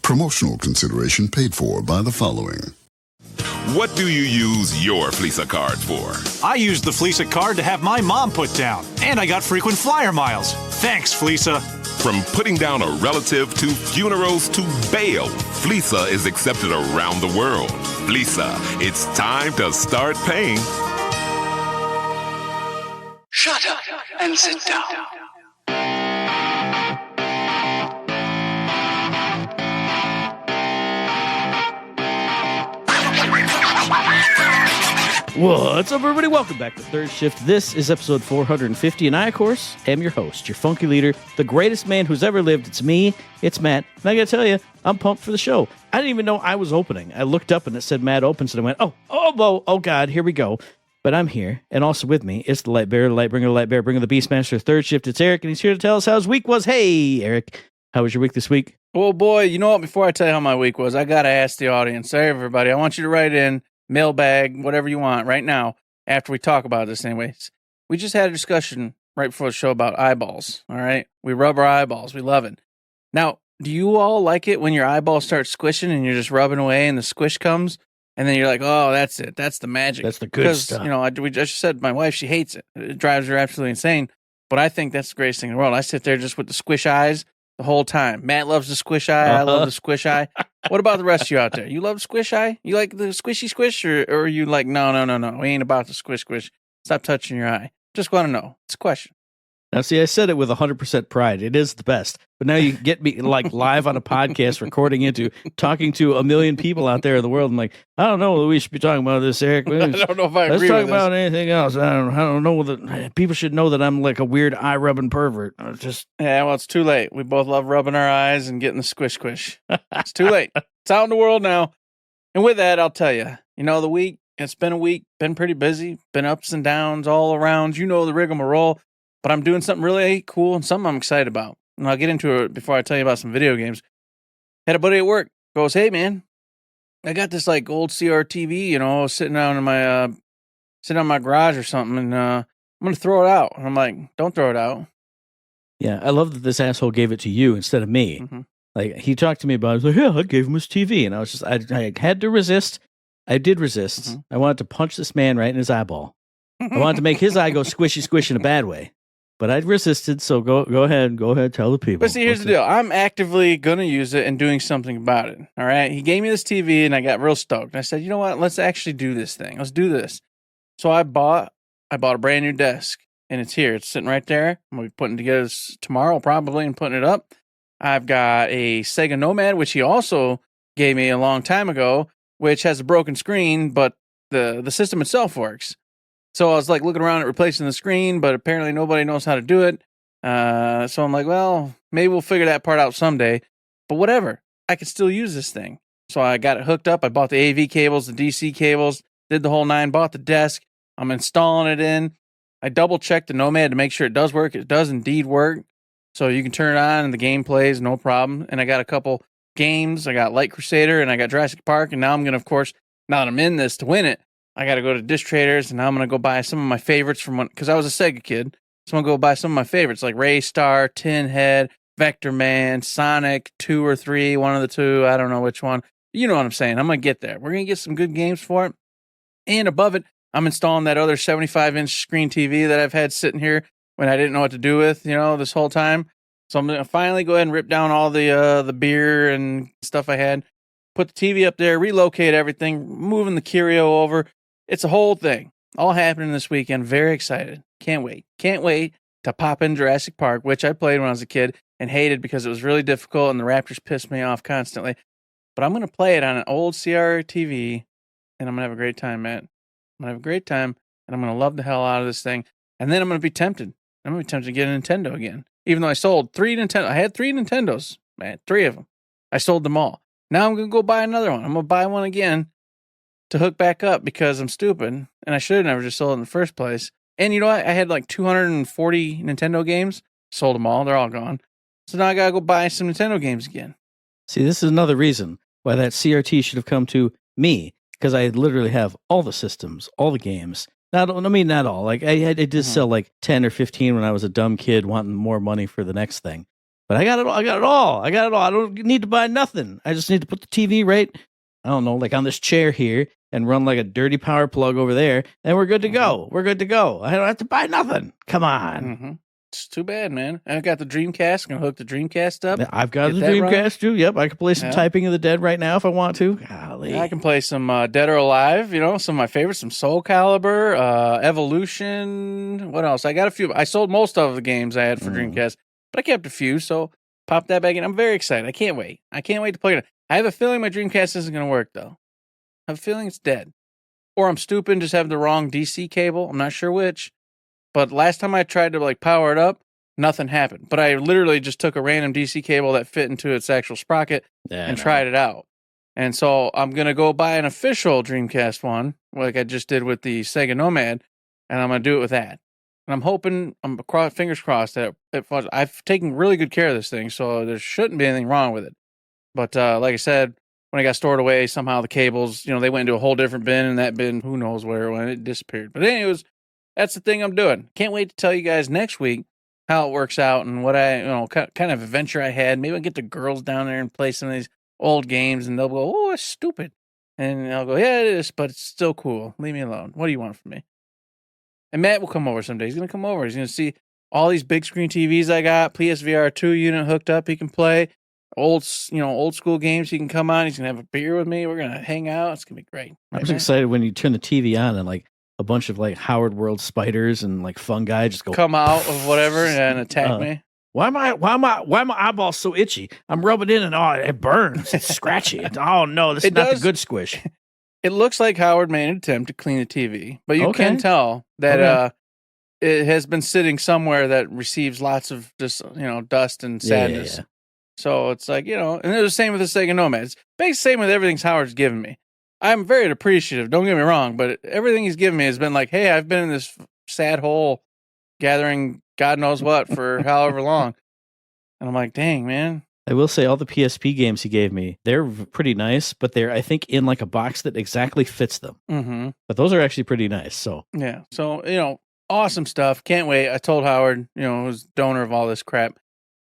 Promotional consideration paid for by the following. What do you use your Fleesa card for? I used the Fleesa card to have my mom put down, and I got frequent flyer miles. Thanks, Fleesa. From putting down a relative to funerals to bail, Fleesa is accepted around the world. Fleesa, it's time to start paying. Shut up and sit down. What's up, everybody? Welcome back to Third Shift. This is episode 450, and I, of course, am your host, your funky leader, the greatest man who's ever lived. It's me, it's Matt, and I gotta tell you, I'm pumped for the show. I didn't even know I was opening. I looked up and it said Matt opens, and I went, oh God, here we go. But I'm here, and also with me is the light bearer, the light bringer, the light bearer, bringer, the Beastmaster. Third Shift, it's Eric, and he's here to tell us how his week was. Hey, Eric, how was your week this week? Oh boy, you know what? Before I tell you how my week was, I gotta ask the audience, hey everybody, I want you to write in mailbag, whatever you want right now after we talk about this anyways. We just had a discussion right before the show about eyeballs, all right? We rub our eyeballs. We love it. Now, do you all like it when your eyeballs start squishing and you're just rubbing away and the squish comes? And then you're like, oh, that's it. That's the magic. That's the good stuff. You know, we just said my wife, she hates it. It drives her absolutely insane. But I think that's the greatest thing in the world. I sit there just with the squish eyes the whole time. Matt loves the squish eye. I love the squish eye. What about the rest of you out there? You love squish eye? You like the squishy squish? Or are you like, no. We ain't about the squish. Stop touching your eye. Just want to know. It's a question. Now, see, I said it with 100% pride. It is the best. But now you get me like live on a podcast, recording into, talking to a million people out there in the world. I'm like, I don't know that we should be talking about this, Eric. I don't know if I agree with this. Let's talk about anything else. I don't know that people should know that I'm like a weird eye-rubbing pervert. Yeah, well, it's too late. We both love rubbing our eyes and getting the squish. It's too late. It's out in the world now. And with that, I'll tell you, the week, it's been a week, been pretty busy, been ups and downs all around. You know the rigmarole. But I'm doing something really cool and something I'm excited about. And I'll get into it before I tell you about some video games. Had a buddy at work goes, hey, man, I got this like old CRTV, sitting down in my garage or something, and I'm going to throw it out. And I'm like, don't throw it out. Yeah, I love that this asshole gave it to you instead of me. Mm-hmm. Like, he talked to me about it. I was like, yeah, I gave him his TV. And I was just, I had to resist. I did resist. Mm-hmm. I wanted to punch this man right in his eyeball. I wanted to make his eye go squishy in a bad way. But I resisted, so go ahead, tell the people. But see, here's the deal. I'm actively going to use it and doing something about it, all right? He gave me this TV, and I got real stoked. I said, you know what? Let's actually do this thing. Let's do this. So I bought a brand new desk, and it's here. It's sitting right there. I'm going to be putting it together tomorrow, probably, and putting it up. I've got a Sega Nomad, which he also gave me a long time ago, which has a broken screen, but the system itself works. So I was like looking around at replacing the screen, but apparently nobody knows how to do it. So I'm like, well, maybe we'll figure that part out someday. But whatever, I can still use this thing. So I got it hooked up. I bought the AV cables, the DC cables, did the whole nine, bought the desk. I'm installing it in. I double checked the Nomad to make sure it does work. It does indeed work. So you can turn it on and the game plays, no problem. And I got a couple games. I got Light Crusader and I got Jurassic Park. And now I'm going to, of course, now that I'm in this to win it, I got to go to Dish Traders, and now I'm going to go buy some of my favorites from when, because I was a Sega kid. So I'm going to go buy some of my favorites, like Ray Star, Tin Head, Vector Man, Sonic 2 or 3, one of the two. I don't know which one. You know what I'm saying. I'm going to get there. We're going to get some good games for it. And above it, I'm installing that other 75-inch screen TV that I've had sitting here when I didn't know what to do with, this whole time. So I'm going to finally go ahead and rip down all the beer and stuff I had, put the TV up there, relocate everything, moving the curio over. It's a whole thing. All happening this weekend. Very excited. Can't wait. Can't wait to pop in Jurassic Park, which I played when I was a kid and hated because it was really difficult and the Raptors pissed me off constantly. But I'm going to play it on an old CRTV, and I'm going to have a great time, Matt. I'm going to have a great time, and I'm going to love the hell out of this thing. And then I'm going to be tempted. I'm going to be tempted to get a Nintendo again. Even though I sold 3 Nintendo. I had 3 Nintendos, man. 3 of them. I sold them all. Now I'm going to go buy another one. I'm going to buy one again to hook back up because I'm stupid, and I should have never just sold it in the first place. And you know what? I had like 240 Nintendo games. Sold them all. They're all gone. So now I got to go buy some Nintendo games again. See, this is another reason why that CRT should have come to me, because I literally have all the systems, all the games. Not all. Like I did sell like 10 or 15 when I was a dumb kid wanting more money for the next thing. But I got it all. I got it all. I got it all. I don't need to buy nothing. I just need to put the TV right, I don't know, like on this chair here and run like a dirty power plug over there, and we're good to go. We're good to go. I don't have to buy nothing. Come on. It's too bad, man. I got the Dreamcast. Gonna hook the Dreamcast up. I've got the Dreamcast too. Yep, I can play some Typing of the Dead right now if I want to. Golly. I can play some Dead or Alive. You know, some of my favorites. Some Soul Calibur, Evolution. What else? I got a few. I sold most of the games I had for Dreamcast, but I kept a few. So pop that back in. I'm very excited. I can't wait. I can't wait to play it. I have a feeling my Dreamcast isn't going to work though. I have a feeling it's dead, or I'm stupid and just have the wrong DC cable. I'm not sure which. But last time I tried to like power it up, nothing happened. But I literally just took a random DC cable that fit into its actual sprocket and tried it out. And so I'm going to go buy an official Dreamcast one, like I just did with the Sega Nomad, and I'm going to do it with that. And I'm hoping, fingers crossed, that I've taken really good care of this thing, so there shouldn't be anything wrong with it. But like I said, when I got stored away, somehow the cables, they went into a whole different bin, and that bin, who knows where it went, it disappeared. But anyways, that's the thing I'm doing. Can't wait to tell you guys next week how it works out and what I, kind of adventure I had. Maybe I'll get the girls down there and play some of these old games, and they'll go, "Oh, it's stupid." And I'll go, "Yeah, it is, but it's still cool. Leave me alone. What do you want from me?" And Matt will come over someday. He's going to come over. He's going to see all these big screen TVs I got, PSVR 2 unit hooked up. He can play old school games. He can come on. He's going to have a beer with me. We're going to hang out. It's going to be great. I was excited when you turn the TV on and like a bunch of like Howard World spiders and like fungi just come out of whatever and attack me. Why am my eyeballs so itchy? I'm rubbing in and it burns. It's scratchy. Oh no, this is not the good squish. It looks like Howard made an attempt to clean the TV, but you can tell that it has been sitting somewhere that receives lots of just dust and sadness. Yeah. So it's like and it's the same with the Sega Nomad. It's basically the same with everything Howard's given me. I'm very appreciative. Don't get me wrong, but everything he's given me has been like, hey, I've been in this sad hole, gathering God knows what for however long, and I'm like, dang, man. I will say all the PSP games he gave me, they're pretty nice, but they're, I think, in like a box that exactly fits them. Mm-hmm. But those are actually pretty nice. So yeah. So, awesome stuff. Can't wait. I told Howard, who's donor of all this crap,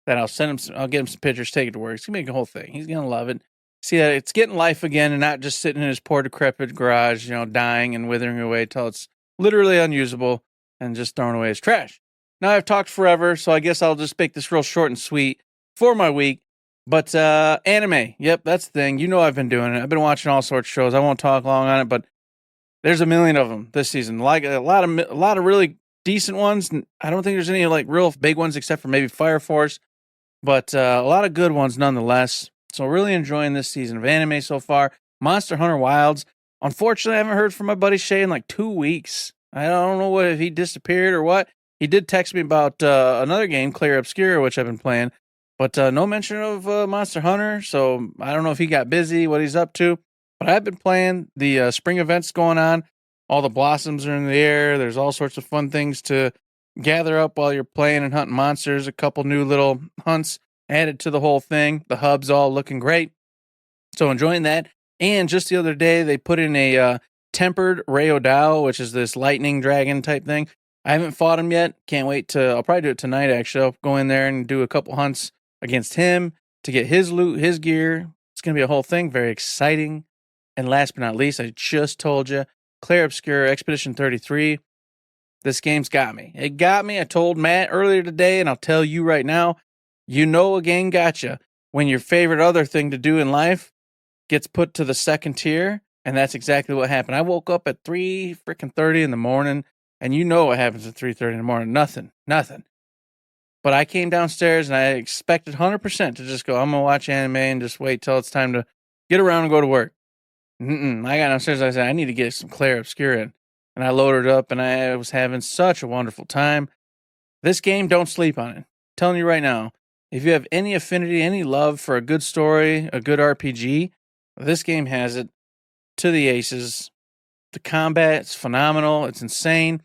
that I'll get him some pictures, take it to work. He's going to make a whole thing. He's going to love it. See that it's getting life again and not just sitting in his poor decrepit garage, dying and withering away till it's literally unusable and just thrown away as trash. Now I've talked forever, so I guess I'll just make this real short and sweet for my week. But anime, yep, that's the thing. I've been doing it. I've been watching all sorts of shows. I won't talk long on it, but there's a million of them this season. Like a lot of really decent ones. I don't think there's any like real big ones except for maybe Fire Force, but a lot of good ones nonetheless. So really enjoying this season of anime so far. Monster Hunter Wilds. Unfortunately, I haven't heard from my buddy Shay in like 2 weeks. I don't know if he disappeared or what. He did text me about another game, Clair Obscura, which I've been playing. But no mention of Monster Hunter, so I don't know if he got busy, what he's up to. But I've been playing. The spring events going on. All the blossoms are in the air. There's all sorts of fun things to gather up while you're playing and hunting monsters. A couple new little hunts added to the whole thing. The hub's all looking great. So enjoying that. And just the other day, they put in a tempered Raodao, which is this lightning dragon type thing. I haven't fought him yet. Can't wait I'll probably do it tonight, actually. I'll go in there and do a couple hunts against him to get his loot, his gear. It's going to be a whole thing. Very exciting. And last but not least, I just told you, Clair Obscura Expedition 33. This game's got me. It got me. I told Matt earlier today, and I'll tell you right now, a game got you when your favorite other thing to do in life gets put to the second tier, and that's exactly what happened. I woke up at 3:30 in the morning, and what happens at 3:30 in the morning. Nothing. But I came downstairs and I expected 100% to just go, I'm going to watch anime and just wait till it's time to get around and go to work. I got downstairs and I said, I need to get some Clair Obscura in. And I loaded it up and I was having such a wonderful time. This game, don't sleep on it. I'm telling you right now, if you have any affinity, any love for a good story, a good RPG, this game has it to the aces. The combat's phenomenal. It's insane.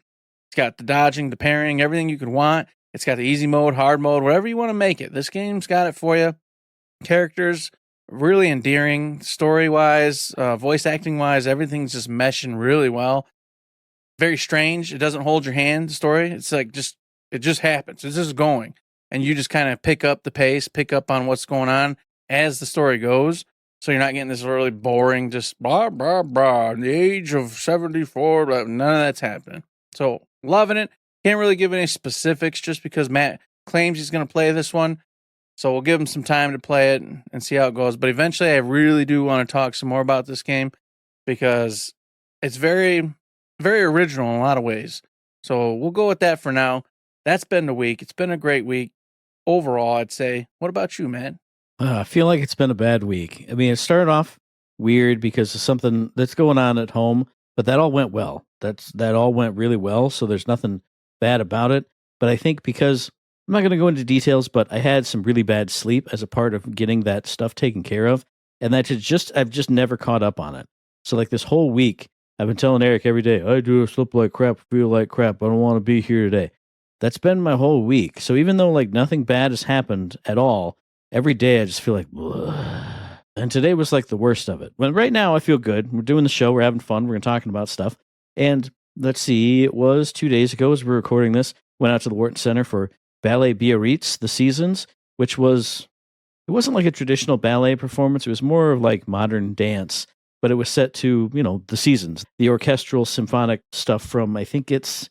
It's got the dodging, the parrying, everything you could want. It's got the easy mode, hard mode, whatever you want to make it. This game's got it for you. Characters, really endearing. Story-wise, voice acting-wise, everything's just meshing really well. Very strange. It doesn't hold your hand, the story. It's like it just happens. It's just going. and you just kind of pick up the pace, pick up on what's going on as the story goes. So you're not getting this really boring, just blah, blah, blah, the age of 74, blah, none of that's happening. So loving it. Can't really give any specifics just because Matt claims he's going to play this one. So we'll give him some time to play it and see how it goes. But eventually I really do want to talk some more about this game because it's very, very original in a lot of ways. So we'll go with that for now. That's been the week. It's been a great week overall, I'd say. What about you, Matt? I feel like it's been a bad week. I mean, it started off weird because of something that's going on at home, but that all went well. That all went really well, so there's nothing bad about it. But I think because I'm not going to go into details, but I had some really bad sleep as a part of getting that stuff taken care of, and I've just never caught up on it. So like this whole week, I've been telling Eric every day, I do sleep like crap, feel like crap, I don't want to be here today. That's been my whole week. So even though like nothing bad has happened at all, every day I just feel like, ugh. And today was like the worst of it. But right now I feel good. We're doing the show. We're having fun. We're talking about stuff. And let's see, it was 2 days ago as we're recording this. Went out to the Wharton Center for Ballet Biarritz, The Seasons, which it wasn't like a traditional ballet performance. It was more of like modern dance, but it was set to, The Seasons, the orchestral symphonic stuff from, I think it's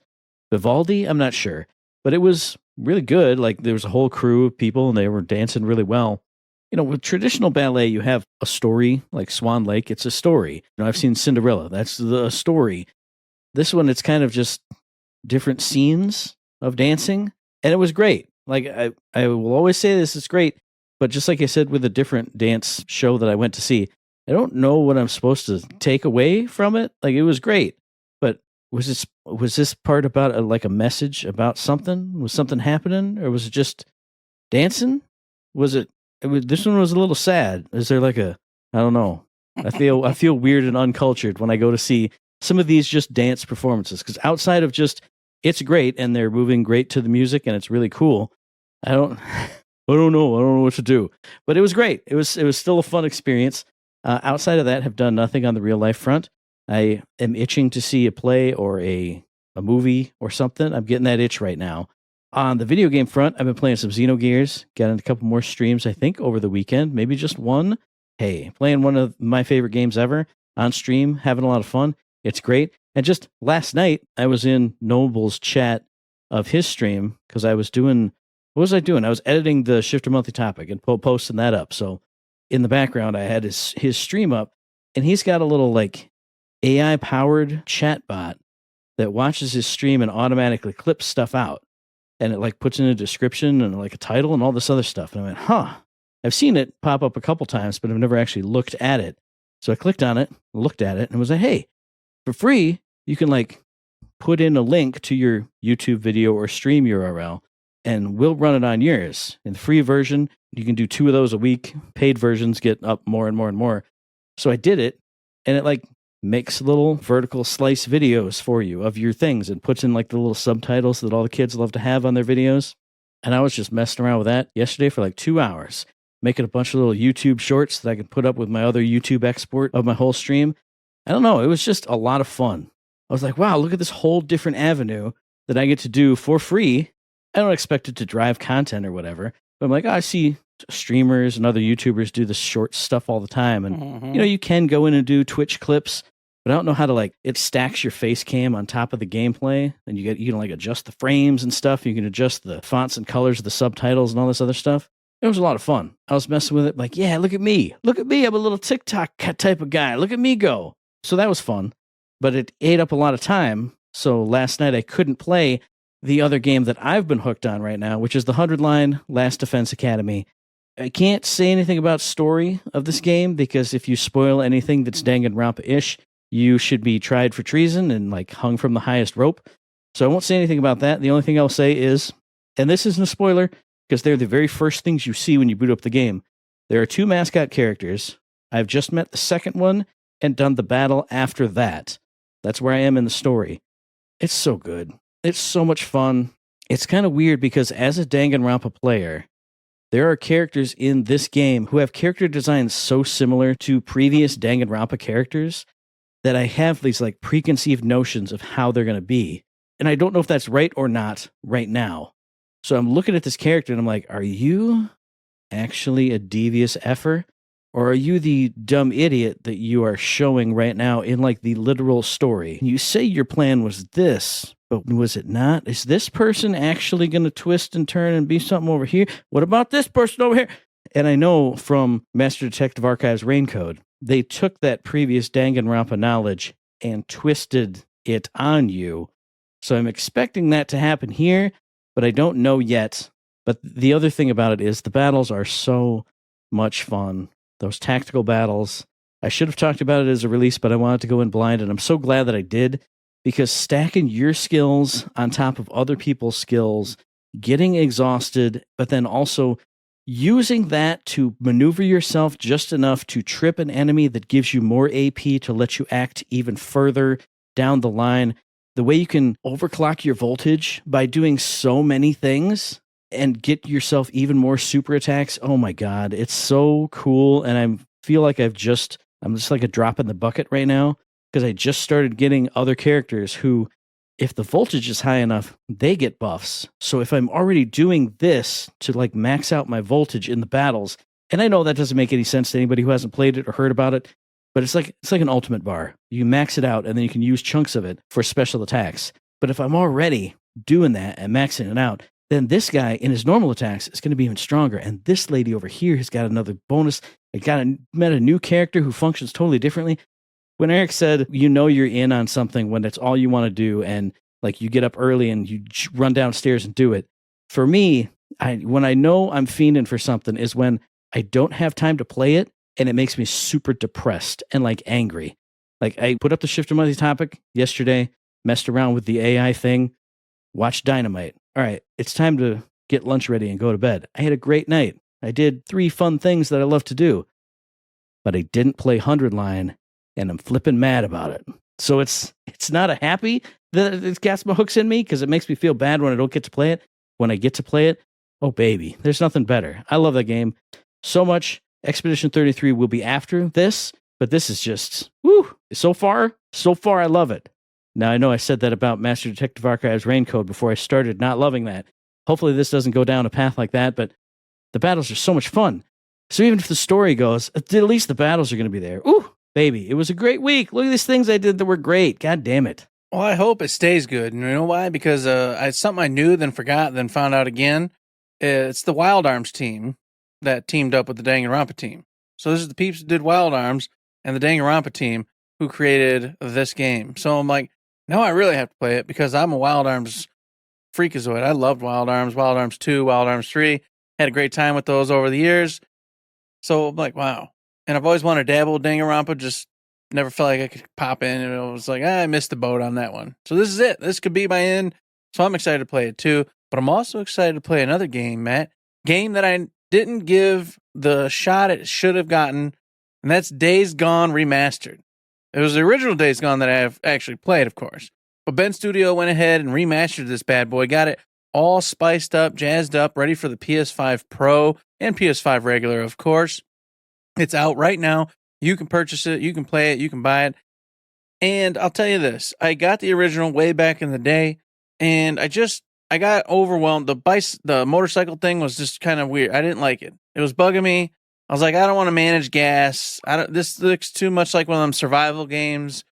Vivaldi. I'm not sure, but it was really good. Like there was a whole crew of people and they were dancing really well. With traditional ballet, you have a story like Swan Lake. It's a story. I've seen Cinderella. That's the story. This one, it's kind of just different scenes of dancing. And it was great. Like I will always say this is great, but just like I said with a different dance show that I went to see, I don't know what I'm supposed to take away from it. Like it was great, but was this part about a message about something? Was something happening, or was it just dancing? This one was a little sad. Is there like I don't know. I feel weird and uncultured when I go to see some of these just dance performances, because outside of just it's great and they're moving great to the music and it's really cool, I don't know what to do. But it was great. It was still a fun experience. Outside of that, have done nothing on the real life front. I am itching to see a play or a movie or something. I'm getting that itch right now. On the video game front, I've been playing some Xenogears. Got in a couple more streams, I think, over the weekend. Maybe just one. Hey, playing one of my favorite games ever on stream, having a lot of fun. It's great. And just last night, I was in Noble's chat of his stream because I was doing... What was I doing? I was editing the Shifter Monthly Topic and posting that up. So in the background, I had his stream up, and he's got a little like AI-powered chat bot that watches his stream and automatically clips stuff out. And it like puts in a description and like a title and all this other stuff. And I went, I've seen it pop up a couple times, but I've never actually looked at it. So I clicked on it, looked at it, and was like, hey, for free, you can like put in a link to your YouTube video or stream URL, and we'll run it on yours. In the free version, you can do 2 of those a week. Paid versions get up more and more and more. So I did it, and it like makes little vertical slice videos for you of your things and puts in like the little subtitles that all the kids love to have on their videos. And I was just messing around with that yesterday for like 2 hours, making a bunch of little YouTube shorts that I could put up with my other YouTube export of my whole stream. I don't know. It was just a lot of fun. I was like, wow, look at this whole different avenue that I get to do for free. I don't expect it to drive content or whatever, but I'm like, I see streamers and other YouTubers do this short stuff all the time. And, you can go in and do Twitch clips, but I don't know how to like, it stacks your face cam on top of the gameplay, and you can like adjust the frames and stuff. You can adjust the fonts and colors of the subtitles and all this other stuff. It was a lot of fun. I was messing with it like, yeah, look at me. Look at me. I'm a little TikTok type of guy. Look at me go. So that was fun, but it ate up a lot of time. So last night I couldn't play the other game that I've been hooked on right now, which is the 100-line Last Defense Academy. I can't say anything about story of this game because if you spoil anything that's Danganronpa-ish, you should be tried for treason and like hung from the highest rope. So I won't say anything about that. The only thing I'll say is, and this isn't a spoiler because they're the very first things you see when you boot up the game. There are 2 mascot characters. I've just met the second one and done the battle after that. That's where I am in the story. It's so good. It's so much fun. It's kind of weird because as a Danganronpa player, there are characters in this game who have character designs so similar to previous Danganronpa characters that I have these like preconceived notions of how they're going to be. And I don't know if that's right or not right now. So I'm looking at this character and I'm like, are you actually a devious effer? Or are you the dumb idiot that you are showing right now in like the literal story? You say your plan was this, but was it not? Is this person actually going to twist and turn and be something over here? What about this person over here? And I know from Master Detective Archives Raincode, they took that previous Danganronpa knowledge and twisted it on you. So I'm expecting that to happen here, but I don't know yet. But the other thing about it is the battles are so much fun. Those tactical battles. I should have talked about it as a release, but I wanted to go in blind, and I'm so glad that I did, because stacking your skills on top of other people's skills, getting exhausted, but then also using that to maneuver yourself just enough to trip an enemy that gives you more AP to let you act even further down the line. The way you can overclock your voltage by doing so many things and get yourself even more super attacks. Oh my God, it's so cool. And I feel like I'm just like a drop in the bucket right now, because I just started getting other characters who, if the voltage is high enough, they get buffs. So if I'm already doing this to like max out my voltage in the battles, and I know that doesn't make any sense to anybody who hasn't played it or heard about it, but it's like an ultimate bar. You max it out and then you can use chunks of it for special attacks. But if I'm already doing that and maxing it out, then this guy in his normal attacks is going to be even stronger. And this lady over here has got another bonus. Met a new character who functions totally differently. When Eric said, you know, you're in on something when that's all you want to do, and like you get up early and you run downstairs and do it. For me, when I know I'm fiending for something is when I don't have time to play it, and it makes me super depressed and like angry. Like I put up the Shift of Money topic yesterday, messed around with the AI thing, watched Dynamite. All right, it's time to get lunch ready and go to bed. I had a great night. I did 3 fun things that I love to do, but I didn't play 100 Line, and I'm flipping mad about it. So it's not a happy that it gets my hooks in me, because it makes me feel bad when I don't get to play it. When I get to play it, oh baby, there's nothing better. I love that game so much. Expedition 33 will be after this, but this is just, woo, so far, I love it. Now, I know I said that about Master Detective Archives Raincode before I started not loving that. Hopefully this doesn't go down a path like that, but the battles are so much fun. So even if the story goes, at least the battles are going to be there. Ooh, baby, it was a great week. Look at these things I did that were great. God damn it. Well, I hope it stays good. And you know why? Because it's something I knew, then forgot, then found out again. It's the Wild Arms team that teamed up with the Danganronpa team. So this is the peeps that did Wild Arms and the Danganronpa team who created this game. So I'm like, no, I really have to play it, because I'm a Wild Arms freakazoid. I loved Wild Arms 2, Wild Arms 3. Had a great time with those over the years. So I'm like, wow. And I've always wanted to dabble with Danganronpa, just never felt like I could pop in. And it was like, I missed the boat on that one. So this is it. This could be my end. So I'm excited to play it too. But I'm also excited to play another game, Matt. Game that I didn't give the shot it should have gotten. And that's Days Gone Remastered. It was the original Days Gone that I have actually played, of course. But Ben Studio went ahead and remastered this bad boy. Got it all spiced up, jazzed up, ready for the PS5 Pro and PS5 regular, of course. It's out right now. You can purchase it. You can play it. You can buy it. And I'll tell you this. I got the original way back in the day, and I got overwhelmed. The motorcycle thing was just kind of weird. I didn't like it. It was bugging me. I was like, I don't want to manage gas. This looks too much like one of them survival games.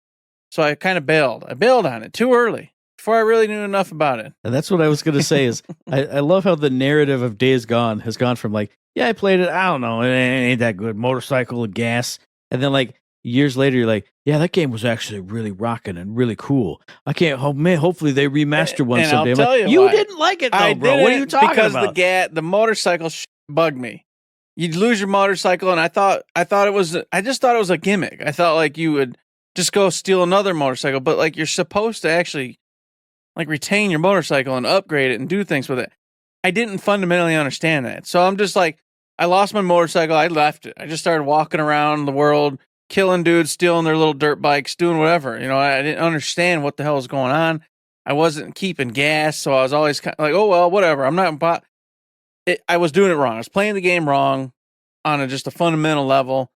So I kind of bailed. I bailed on it too early, before I really knew enough about it. And that's what I was going to say is I love how the narrative of Days Gone has gone from like, yeah, I played it. I don't know. It ain't that good. Motorcycle and gas. And then like years later, you're like, yeah, that game was actually really rocking and really cool. I can't hope, man, hopefully they remaster one and someday. I'll tell you why. didn't like it though, I bro. What are you talking because about? Because the motorcycle bugged me. You'd lose your motorcycle, and I just thought it was a gimmick. I thought like you would just go steal another motorcycle, but like you're supposed to actually like retain your motorcycle and upgrade it and do things with it. I didn't fundamentally understand that. So I'm just like, I lost my motorcycle. I left it. I just started walking around the world, killing dudes, stealing their little dirt bikes, doing whatever. You know, I didn't understand what the hell was going on. I wasn't keeping gas. So I was always kind of like, oh, well, whatever. I was doing it wrong. I was playing the game wrong on just a fundamental level.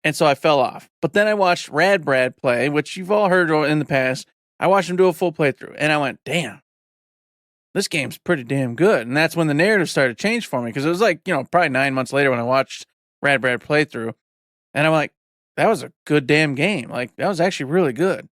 And so I fell off. But then I watched Rad Brad play, which you've all heard in the past. I watched him do a full playthrough, and I went, damn, this game's pretty damn good. And that's when the narrative started to change for me, because it was like, probably 9 months later when I watched Rad Brad playthrough, and I'm like, that was a good damn game. Like, that was actually really good.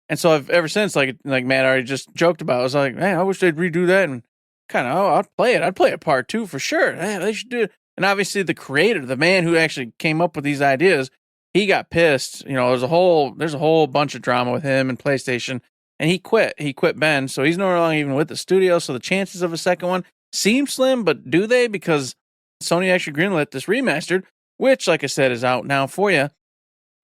And so I've ever since, like Matt already just joked about, I was like, man, I wish they'd redo that, and kind of, I'd play it. I'd play it part 2 for sure. Man, they should do it. And obviously the creator, the man who actually came up with these ideas, he got pissed. There's a whole bunch of drama with him and PlayStation, and he quit. He quit Ben, so he's no longer even with the studio. So the chances of a second one seem slim, but do they? Because Sony actually greenlit this remastered, which, like I said, is out now for you.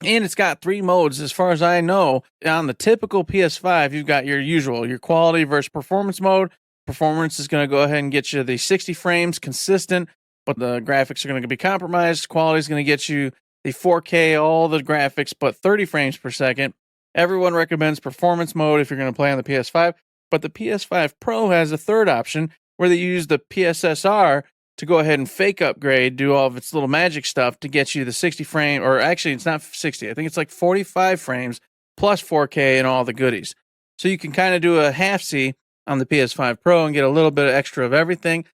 And it's got 3 modes, as far as I know. On the typical PS5, you've got your quality versus performance mode. Performance is going to go ahead and get you the 60 frames consistent, but the graphics are going to be compromised. Quality is going to get you the 4K, all the graphics, but 30 frames per second. Everyone recommends performance mode if you're going to play on the PS5, but the PS5 Pro has a third option where they use the PSSR to go ahead and fake upgrade, do all of its little magic stuff to get you the 60 frame, or actually it's not 60, I think it's like 45 frames plus 4K and all the goodies. So you can kind of do a half-C on the PS5 Pro and get a little bit of extra of everything.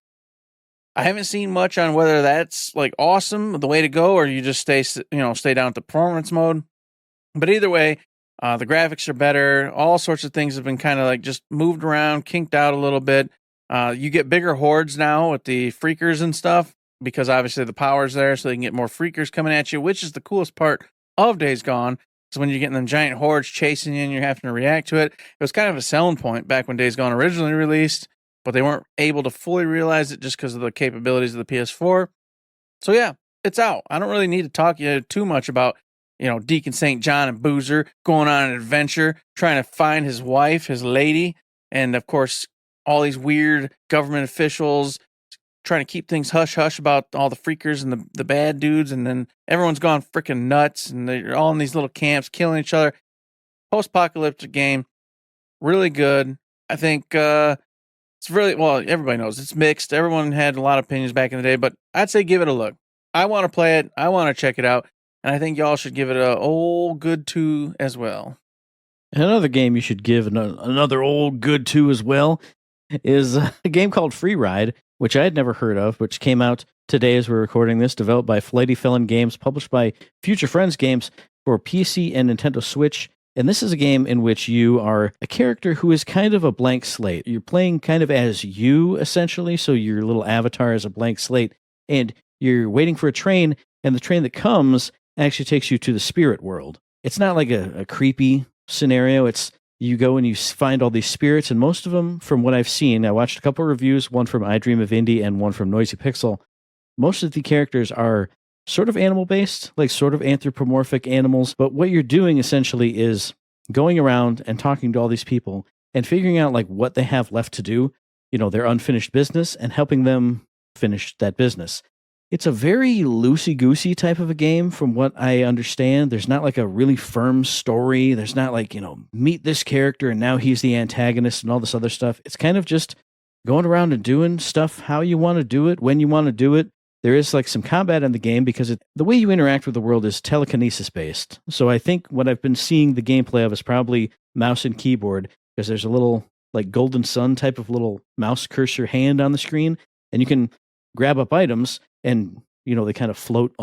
I haven't seen much on whether that's like awesome, the way to go, or you just stay down at the performance mode. But either way, the graphics are better. All sorts of things have been kind of like just moved around, kinked out a little bit. You get bigger hordes now with the freakers and stuff, because obviously the power's there, so they can get more freakers coming at you, which is the coolest part of Days Gone. So when you're getting them giant hordes chasing you and you're having to react to it, it was kind of a selling point back when Days Gone originally released, but they weren't able to fully realize it just because of the capabilities of the PS4. So yeah, it's out. I don't really need to talk you too much about, Deacon St. John and Boozer going on an adventure, trying to find his wife, his lady, and of course, all these weird government officials trying to keep things hush-hush about all the freakers and the bad dudes, and then everyone's gone freaking nuts, and they're all in these little camps killing each other. Post-apocalyptic game, really good. I think it's really, well, everybody knows it's mixed. Everyone had a lot of opinions back in the day, but I'd say give it a look. I want to play it. I want to check it out, and I think y'all should give it a old good 2 as well. Another game you should give another old good 2 as well is a game called FREERIDE, which I had never heard of, which came out today as we're recording this, developed by Flighty Felon Games, published by Future Friends Games for PC and Nintendo Switch. And this is a game in which you are a character who is kind of a blank slate. You're playing kind of as you, essentially, so your little avatar is a blank slate, and you're waiting for a train, and the train that comes actually takes you to the spirit world. It's not like a creepy scenario. It's you go and you find all these spirits, and most of them, from what I've seen, I watched a couple of reviews, one from I Dream of Indie and one from Noisy Pixel. Most of the characters are sort of animal-based, like sort of anthropomorphic animals, but what you're doing essentially is going around and talking to all these people and figuring out like what they have left to do, their unfinished business, and helping them finish that business. It's a very loosey-goosey type of a game from what I understand. There's not like a really firm story. There's not like, meet this character and now he's the antagonist and all this other stuff. It's kind of just going around and doing stuff how you want to do it, when you want to do it. There is like some combat in the game because the way you interact with the world is telekinesis-based. So I think what I've been seeing the gameplay of is probably mouse and keyboard, because there's a little like golden sun type of little mouse cursor hand on the screen, and you can grab up items, and they kind of float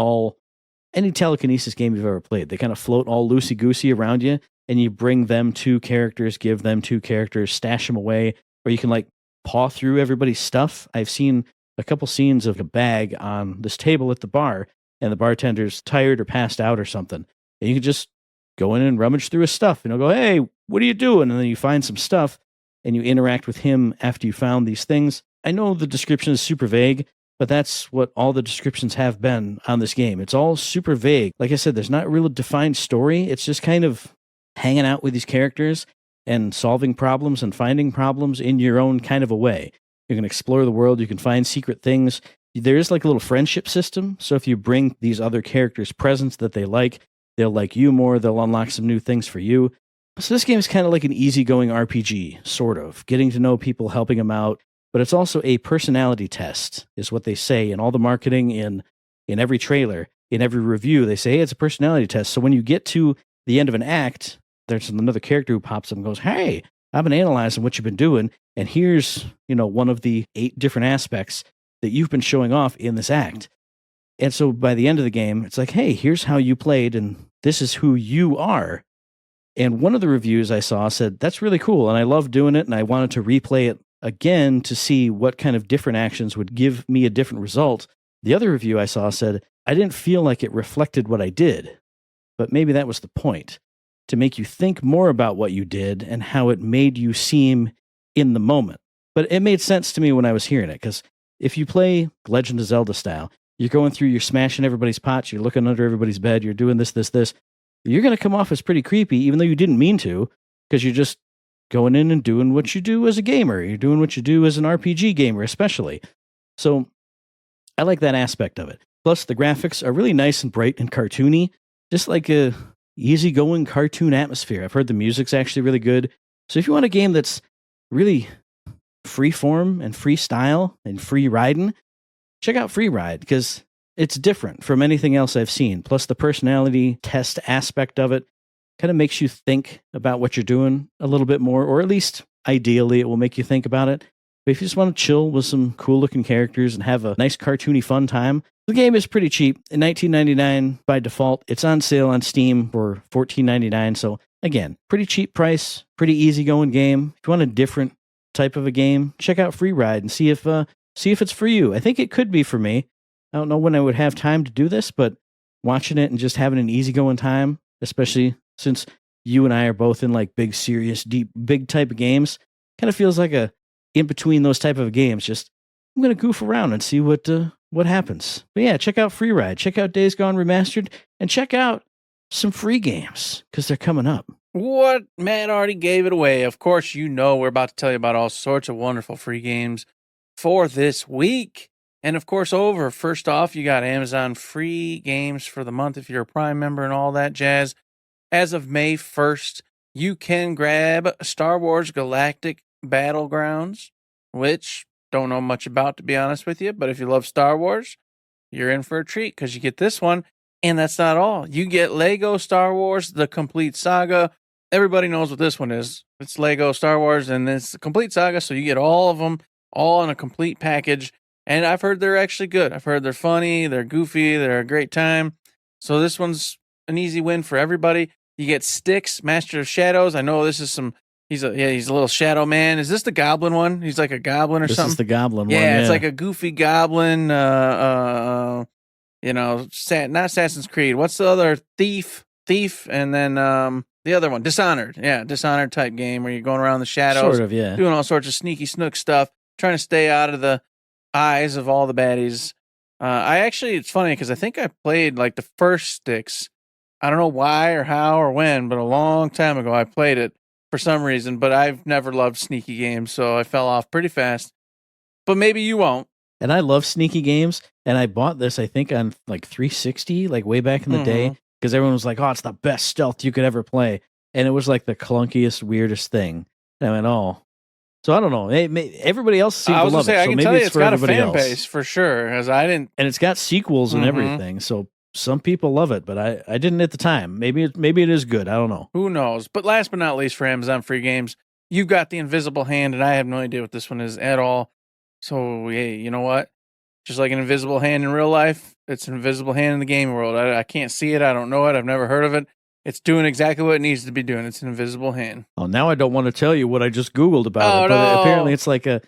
any telekinesis game you've ever played, they kind of float all loosey-goosey around you, and you bring them 2 characters, give them 2 characters, stash them away, or you can like paw through everybody's stuff. I've seen a couple scenes of a bag on this table at the bar, and the bartender's tired or passed out or something, and you can just go in and rummage through his stuff, and he'll go, hey, what are you doing? And then you find some stuff, and you interact with him after you found these things. I know the description is super vague, but that's what all the descriptions have been on this game. It's all super vague. Like I said, there's not really a defined story. It's just kind of hanging out with these characters and solving problems and finding problems in your own kind of a way. You can explore the world. You can find secret things. There is like a little friendship system. So if you bring these other characters presents that they like, they'll like you more. They'll unlock some new things for you. So this game is kind of like an easygoing RPG, sort of. Getting to know people, helping them out. But it's also a personality test, is what they say in all the marketing, in every trailer, in every review. They say, hey, it's a personality test. So when you get to the end of an act, there's another character who pops up and goes, hey, I've been analyzing what you've been doing, and here's, one of the 8 different aspects that you've been showing off in this act. And so by the end of the game, it's like, hey, here's how you played, and this is who you are. And one of the reviews I saw said, that's really cool, and I love doing it, and I wanted to replay it again to see what kind of different actions would give me a different result. The other review I saw said, I didn't feel like it reflected what I did, but maybe that was the point, to make you think more about what you did and how it made you seem in the moment. But it made sense to me when I was hearing it, because if you play Legend of Zelda style, you're going through, you're smashing everybody's pots, you're looking under everybody's bed, you're doing this, you're going to come off as pretty creepy, even though you didn't mean to, because you're just going in and doing what you do as a gamer. You're doing what you do as an RPG gamer, especially. So I like that aspect of it. Plus, the graphics are really nice and bright and cartoony, just like a easygoing cartoon atmosphere. I've heard the music's actually really good. So if you want a game that's really free form and freestyle and free riding, check out FREERIDE, because it's different from anything else I've seen. Plus, the personality test aspect of it kind of makes you think about what you're doing a little bit more, or at least ideally it will make you think about it. But if you just want to chill with some cool looking characters and have a nice cartoony fun time, the game is pretty cheap. In $19.99 by default. It's on sale on Steam for $14.99. So again, pretty cheap price, pretty easygoing game. If you want a different type of a game, check out FREERIDE and see if it's for you. I think it could be for me. I don't know when I would have time to do this, but watching it and just having an easygoing time, especially since you and I are both in like big, serious, deep, big type of games, kind of feels like a in between those type of games. Just I'm gonna goof around and see what happens. But yeah, check out FREERIDE, check out Days Gone Remastered, and check out some free games because they're coming up. What? Matt already gave it away. Of course, we're about to tell you about all sorts of wonderful free games for this week. And of course, first off, you got Amazon free games for the month if you're a Prime member and all that jazz. As of May 1st, you can grab Star Wars Galactic Battlegrounds, which don't know much about, to be honest with you. But if you love Star Wars, you're in for a treat because you get this one. And that's not all. You get Lego Star Wars, The Complete Saga. Everybody knows what this one is. It's Lego Star Wars, and it's the Complete Saga, so you get all of them, all in a complete package. And I've heard they're actually good. I've heard they're funny, they're goofy, they're a great time. So this one's an easy win for everybody. You get Styx, Master of Shadows. I know this is he's a little shadow man. Is this the goblin one? He's like a goblin or something? This is the goblin one. Yeah, it's like a goofy goblin, not Assassin's Creed. What's the other? Thief, and then the other one, Dishonored. Yeah, Dishonored type game where you're going around the shadows. Sort of, yeah. Doing all sorts of sneaky snook stuff, trying to stay out of the eyes of all the baddies. It's funny because I think I played like the first Styx. I don't know why or how or when, but a long time ago I played it for some reason, but I've never loved sneaky games, so I fell off pretty fast. But maybe you won't. And I love sneaky games, and I bought this, I think, on like 360, like way back in the day, because everyone was like, oh, it's the best stealth you could ever play. And it was like the clunkiest, weirdest thing. And I went, oh. So I don't know. Everybody else seems to love it. I so can maybe tell you it's got a for everybody fan else. base for sure, as I didn't. And it's got sequels and everything, so some people love it, but I didn't at the time. Maybe it is good. I don't know. Who knows? But last but not least, for Amazon free games, you've got the Invisible Hand, and I have no idea what this one is at all. So hey, you know what? Just like an invisible hand in real life, it's an invisible hand in the game world. I can't see it. I don't know it. I've never heard of it. It's doing exactly what it needs to be doing. It's an invisible hand. Oh, now I don't want to tell you what I just Googled about it, but apparently it's like a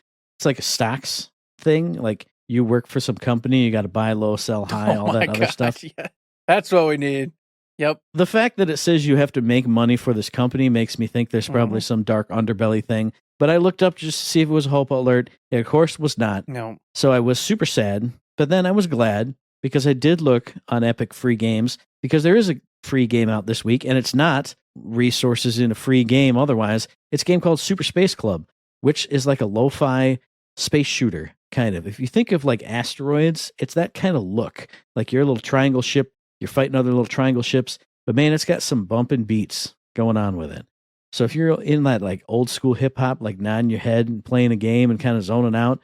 stocks thing. Like you work for some company, you got to buy low, sell high, all that other stuff. Yeah. That's what we need. Yep. The fact that it says you have to make money for this company makes me think there's probably some dark underbelly thing. But I looked up just to see if it was a hope alert. It, of course, was not. No. So I was super sad. But then I was glad because I did look on Epic Free Games because there is a free game out this week, and it's not resources in a free game otherwise. It's a game called Super Space Club, which is like a lo-fi space shooter, kind of. If you think of like Asteroids, it's that kind of look. Like you're a little triangle ship, you're fighting other little triangle ships, but man, it's got some bumping beats going on with it. So if you're in that like old school hip hop, like nodding your head and playing a game and kind of zoning out,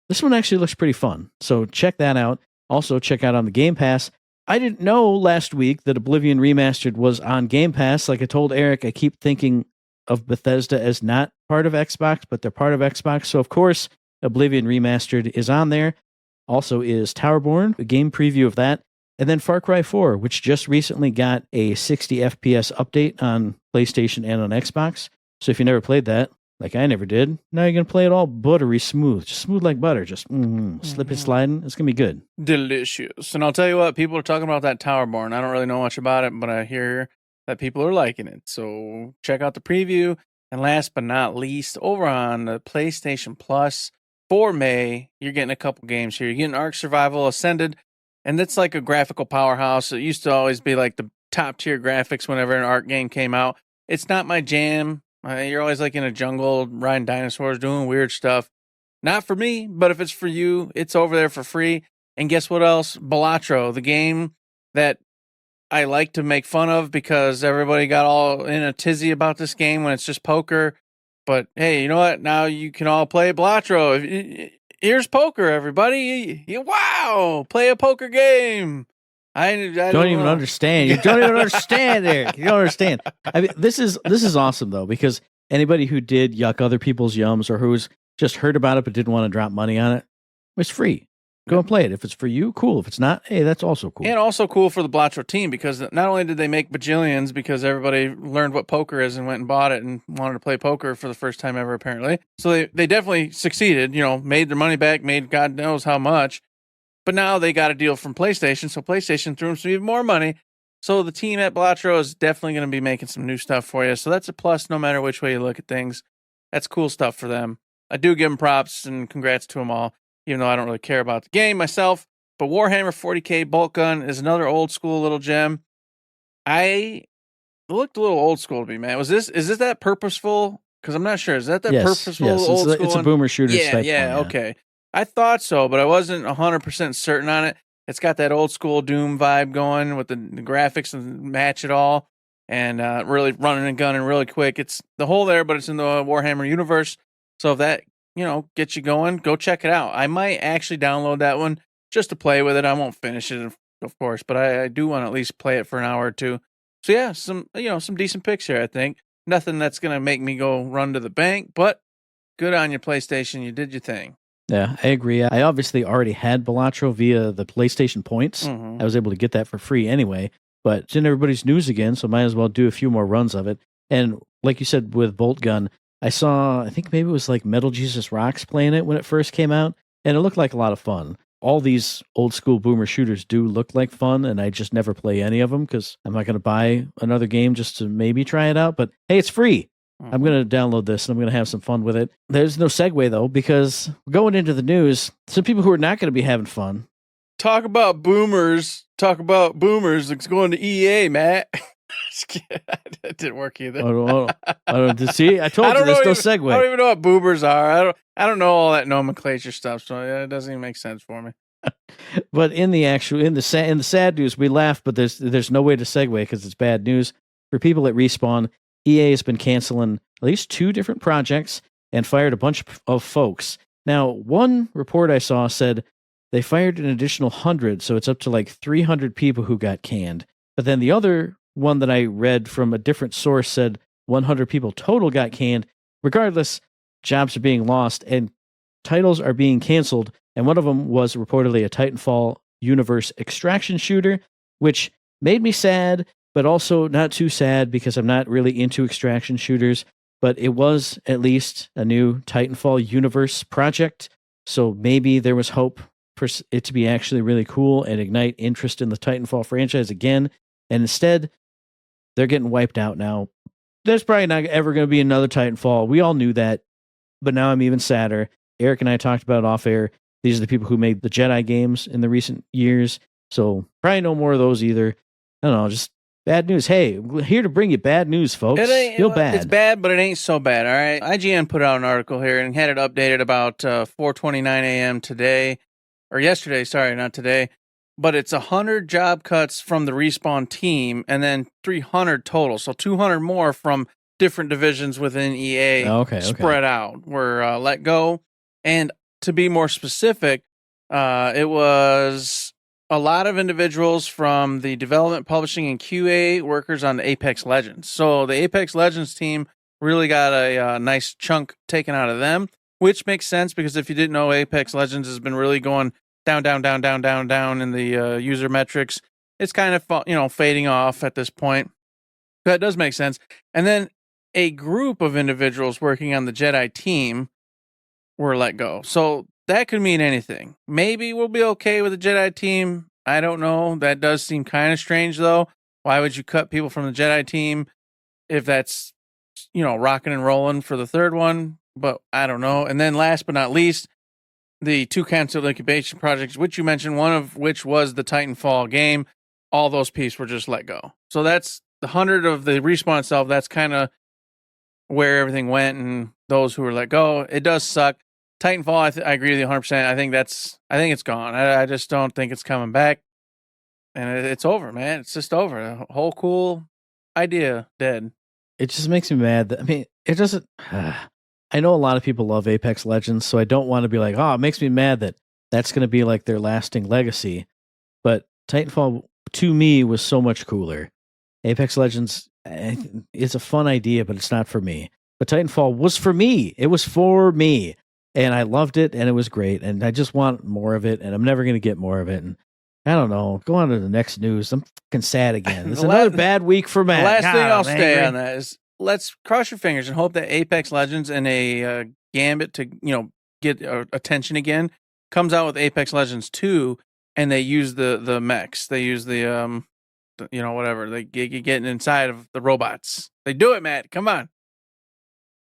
this one actually looks pretty fun. So check that out. Also check out on the Game Pass. I didn't know last week that Oblivion Remastered was on Game Pass. Like I told Eric, I keep thinking of Bethesda as not part of Xbox, but they're part of Xbox. So, of course, Oblivion Remastered is on there. Also is Towerborn, a game preview of that. And then Far Cry 4, which just recently got a 60 FPS update on PlayStation and on Xbox. So if you never played that, like I never did, now you're going to play it all buttery smooth. Just smooth like butter. Just slip it sliding. It's going to be good. Delicious. And I'll tell you what, people are talking about that Towerborn. I don't really know much about it, but I hear that people are liking it. So check out the preview. And last but not least, over on the PlayStation Plus for May, you're getting a couple games here. You're getting Ark Survival Ascended, and that's like a graphical powerhouse. It used to always be like the top tier graphics whenever an Ark game came out. It's not my jam. You're always like in a jungle, riding dinosaurs, doing weird stuff. Not for me, but if it's for you, it's over there for free. And guess what else? Balatro, the game that I like to make fun of because everybody got all in a tizzy about this game when it's just poker. But hey, you know what? Now you can all play Balatro. Here's poker, everybody. Wow, play a poker game. I don't even understand. You don't even understand, Eric. You don't understand. I mean, this is awesome though, because anybody who did yuck other people's yums or who's just heard about it but didn't want to drop money on it, it's free. Go and play it. If it's for you, cool. If it's not, hey, that's also cool. And also cool for the Balatro team because not only did they make bajillions because everybody learned what poker is and went and bought it and wanted to play poker for the first time ever, apparently. So they definitely succeeded, made their money back, made God knows how much. But now they got a deal from PlayStation, so PlayStation threw them some even more money. So the team at Balatro is definitely going to be making some new stuff for you. So that's a plus no matter which way you look at things. That's cool stuff for them. I do give them props and congrats to them all, even though I don't really care about the game myself. But Warhammer 40K Bolt Gun is another old school little gem. It looked a little old school to me, man. Is this that purposeful? Because I'm not sure. Is that purposeful yes. old school? It's a boomer shooter type. Yeah, okay. I thought so, but I wasn't 100% certain on it. It's got that old school Doom vibe going with the graphics and match it all, and really running and gunning really quick. It's the whole there, but it's in the Warhammer universe. So if that gets you going, go check it out. I might actually download that one just to play with it. I won't finish it, of course, but I do want to at least play it for an hour or two. So yeah, some decent picks here. I think nothing that's gonna make me go run to the bank, but good on your PlayStation. You did your thing. Yeah, I agree. I obviously already had Balatro via the PlayStation points. Mm-hmm. I was able to get that for free anyway, but it's in everybody's news again, so might as well do a few more runs of it. And like you said with Bolt Gun, I think maybe it was like Metal Jesus Rocks playing it when it first came out, and it looked like a lot of fun. All these old school boomer shooters do look like fun, and I just never play any of them because I'm not going to buy another game just to maybe try it out. But hey, it's free. I'm going to download this and I'm going to have some fun with it. There's no segue though, because going into the news, some people who are not going to be having fun. Talk about boomers. It's going to EA, Matt. That didn't work either. See, I told you there's no segue. I don't even know what boomers are. I don't know all that nomenclature stuff, so it doesn't even make sense for me. But in the sad news, we laugh, but there's no way to segue because it's bad news for people at Respawn. EA has been canceling at least 2 different projects and fired a bunch of folks. Now, one report I saw said they fired an additional 100, so it's up to like 300 people who got canned. But then the other one that I read from a different source said 100 people total got canned. Regardless, jobs are being lost and titles are being canceled. And one of them was reportedly a Titanfall universe extraction shooter, which made me sad, but also not too sad because I'm not really into extraction shooters. But it was at least a new Titanfall universe project. So maybe there was hope for it to be actually really cool and ignite interest in the Titanfall franchise again. And instead, they're getting wiped out now. There's probably not ever going to be another Titanfall. We all knew that. But now I'm even sadder. Eric and I talked about it off air. These are the people who made the Jedi games in the recent years. So probably no more of those either. I don't know, just bad news. Hey, we're here to bring you bad news, folks. Feel bad. It's bad, but it ain't so bad, all right? IGN put out an article here and had it updated about 4:29 a.m. today. Or yesterday, sorry, not today. But it's 100 job cuts from the Respawn team and then 300 total. So 200 more from different divisions within EA spread out were let go. And to be more specific, it was a lot of individuals from the development, publishing, and QA workers on the Apex Legends. So the Apex Legends team really got a nice chunk taken out of them, which makes sense because if you didn't know, Apex Legends has been really going down in the user metrics. It's kind of, fading off at this point. That does make sense. And then a group of individuals working on the Jedi team were let go. So that could mean anything. Maybe we'll be okay with the Jedi team. I don't know. That does seem kind of strange, though. Why would you cut people from the Jedi team if that's, rocking and rolling for the third one? But I don't know. And then last but not least, the 2 canceled incubation projects, which you mentioned, one of which was the Titanfall game. All those pieces were just let go. So that's the 100 of the Respawn itself. That's kind of where everything went, and those who were let go. It does suck. Titanfall, I agree with you 100%. I think it's gone. I just don't think it's coming back. And it's over, man. It's just over. A whole cool idea dead. It just makes me mad. It doesn't. I know a lot of people love Apex Legends, so I don't want to be like, it makes me mad that that's going to be like their lasting legacy. But Titanfall, to me, was so much cooler. Apex Legends, it's a fun idea, but it's not for me. But Titanfall was for me. It was for me. And I loved it, and it was great. And I just want more of it, and I'm never going to get more of it. And I don't know. Go on to the next news. I'm fucking sad again. It's another bad week for Matt. The last thing I'll say on that is let's cross your fingers and hope that Apex Legends and a gambit to get attention again comes out with Apex Legends 2, and they use the mechs. They use the whatever. They get inside of the robots. They do it, Matt. Come on.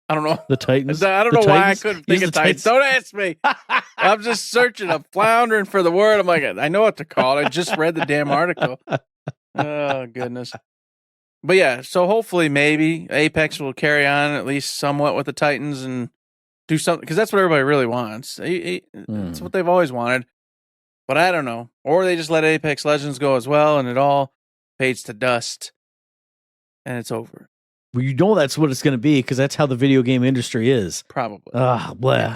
I don't know. The Titans. I don't know why I couldn't think of Titans. Don't ask me. I'm just searching. I'm floundering for the word. I'm like, I know what to call it. I just read the damn article. Oh, goodness. But yeah, so hopefully maybe Apex will carry on at least somewhat with the Titans and do something, because that's what everybody really wants. It's what they've always wanted. But I don't know. Or they just let Apex Legends go as well, and it all fades to dust, and it's over. Well, that's what it's going to be, because that's how the video game industry is. Probably. Blah.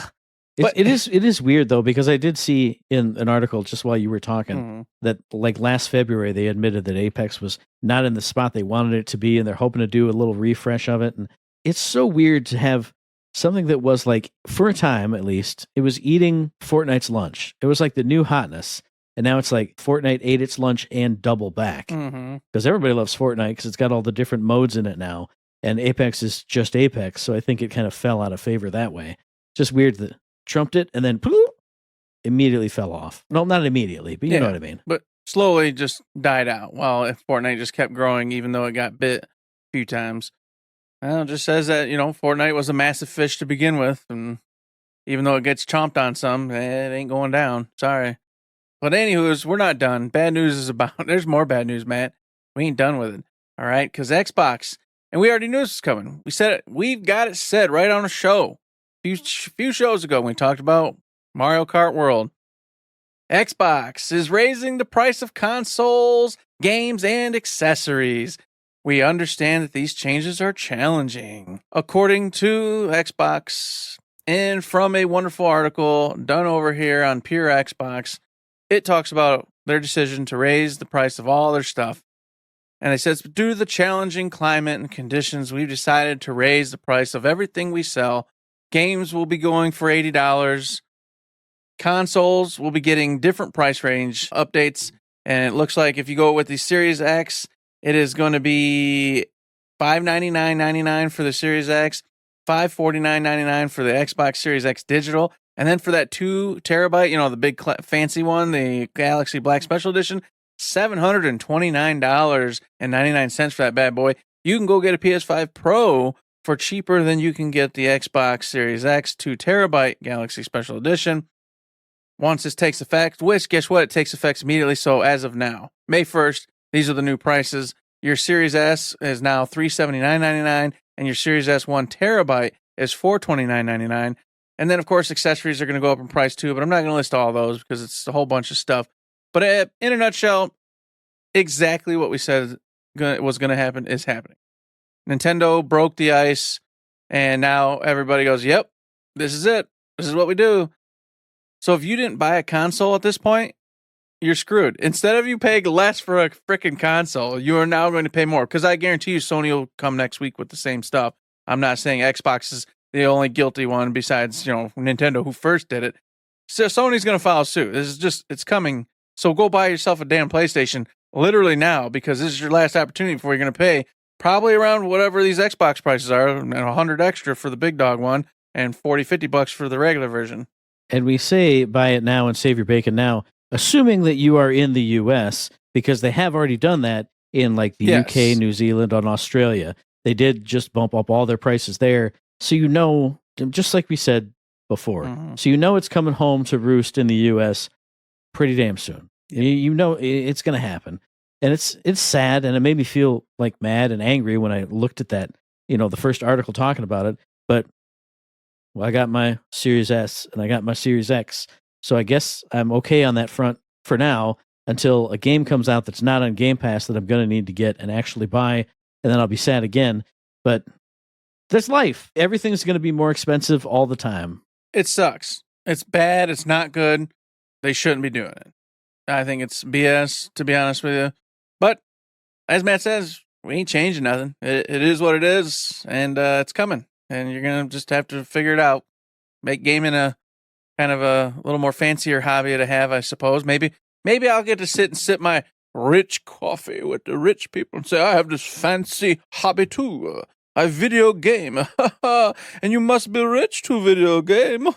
But it is weird, though, because I did see in an article just while you were talking that like last February they admitted that Apex was not in the spot they wanted it to be, and they're hoping to do a little refresh of it. And it's so weird to have something that was like, for a time at least, it was eating Fortnite's lunch. It was like the new hotness. And now it's like Fortnite ate its lunch and double back. Because everybody loves Fortnite because it's got all the different modes in it now. And Apex is just Apex. So I think it kind of fell out of favor that way. Just weird that trumped it and then immediately fell off. No, not immediately, but you know what I mean. But slowly just died out while Fortnite just kept growing, even though it got bit a few times. Well, it just says that, Fortnite was a massive fish to begin with. And even though it gets chomped on some, it ain't going down. Sorry. But anywho, we're not done. Bad news is there's more bad news, Matt. We ain't done with it. All right? Because Xbox, and we already knew this was coming. We said it. We've got it said right on a show. A few shows ago, when we talked about Mario Kart World. Xbox is raising the price of consoles, games, and accessories. We understand that these changes are challenging. According to Xbox, and from a wonderful article done over here on Pure Xbox, it talks about their decision to raise the price of all their stuff. And it says, due to the challenging climate and conditions, we've decided to raise the price of everything we sell. Games will be going for $80. Consoles will be getting different price range updates. And it looks like if you go with the Series X, it is going to be $599.99 for the Series X, $549.99 for the Xbox Series X Digital. And then for that 2 terabyte, the big fancy one, the Galaxy Black Special Edition, $729.99 for that bad boy. You can go get a PS5 Pro for cheaper than you can get the Xbox Series X 2 terabyte Galaxy Special Edition. Once this takes effect, which, guess what? It takes effect immediately. So as of now, May 1st, these are the new prices. Your Series S is now $379.99, and your Series S 1 terabyte is $429.99. And then, of course, accessories are going to go up in price too, but I'm not going to list all those because it's a whole bunch of stuff. But in a nutshell, exactly what we said was going to happen is happening. Nintendo broke the ice, and now everybody goes, yep, this is it. This is what we do. So if you didn't buy a console at this point, you're screwed. Instead of you paying less for a freaking console, you are now going to pay more. Because I guarantee you Sony will come next week with the same stuff I'm not saying Xbox is the only guilty one besides, Nintendo who first did it. So Sony's going to follow suit. This is just, it's coming. So go buy yourself a damn PlayStation literally now, because this is your last opportunity before you're going to pay probably around whatever these Xbox prices are, and 100 extra for the big dog one and 40, $50 for the regular version. And we say buy it now and save your bacon now, assuming that you are in the US, because they have already done that in like the UK, New Zealand, and Australia. They did just bump up all their prices there. So just like we said before, so it's coming home to roost in the US pretty damn soon. Yep. It's going to happen. And it's sad, and it made me feel like mad and angry when I looked at that, the first article talking about it. But I got my Series S and I got my Series X, so I guess I'm okay on that front for now until a game comes out that's not on Game Pass that I'm going to need to get and actually buy, and then I'll be sad again. But that's life. Everything's going to be more expensive all the time. It sucks. It's bad. It's not good. They shouldn't be doing it. I think it's BS, to be honest with you. But as Matt says, we ain't changing nothing. It is what it is, and it's coming. And you're going to just have to figure it out. Make gaming a kind of a little more fancier hobby to have, I suppose. Maybe I'll get to sit and sip my rich coffee with the rich people and say, I have this fancy hobby too. I video game. And you must be rich to video game.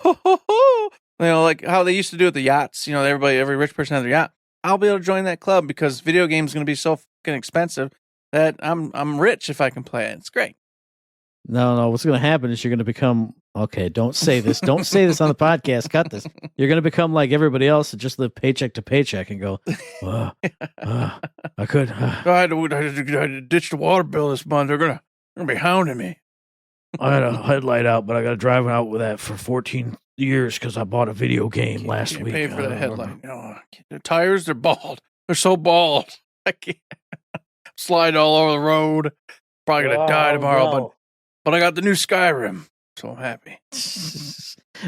Like how they used to do at the yachts. Every rich person has a yacht. I'll be able to join that club because video games going to be so fucking expensive that I'm rich if I can play it. It's great. No. What's going to happen is you're going to become, okay, don't say this. Don't say this on the podcast. Cut this. You're going to become like everybody else and just live paycheck to paycheck and go, I could. I had to ditch the water bill this month. They're going to be hounding me. I had a headlight out, but I got to drive out with that for 14 years because I bought a video game last week. Pay for the headlight. The tires, they're bald. They're so bald. I can't. Slide all over the road. Probably going to die tomorrow, but I got the new Skyrim, so I'm happy.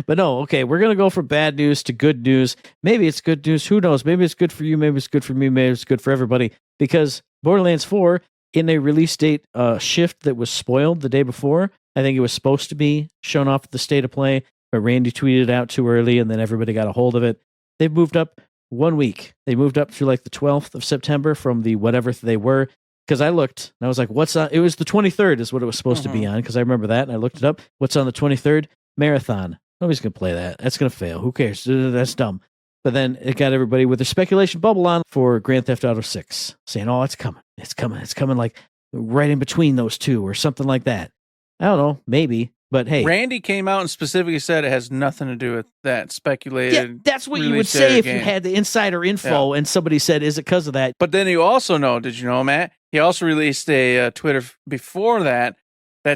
But no, okay, we're going to go from bad news to good news. Maybe it's good news. Who knows? Maybe it's good for you. Maybe it's good for me. Maybe it's good for everybody. Because Borderlands 4, in a release date shift that was spoiled the day before, I think it was supposed to be shown off at the State of Play, but Randy tweeted it out too early, and then everybody got a hold of it. They've moved up 1 week. They moved up to like the 12th of September from the whatever they were. Because I looked, and I was like, what's on? It was the 23rd is what it was supposed to be on, because I remember that, and I looked it up. What's on the 23rd? Marathon. Nobody's going to play that. That's going to fail. Who cares? That's dumb. But then it got everybody with their speculation bubble on for Grand Theft Auto 6, saying, oh, it's coming. It's coming. It's coming like right in between those two or something like that. I don't know. Maybe. But hey. Randy came out and specifically said it has nothing to do with that speculated. Yeah, that's what you would say if you had the insider info and somebody said, is it because of that? But then you also know, did you know, Matt? He also released a Twitter before that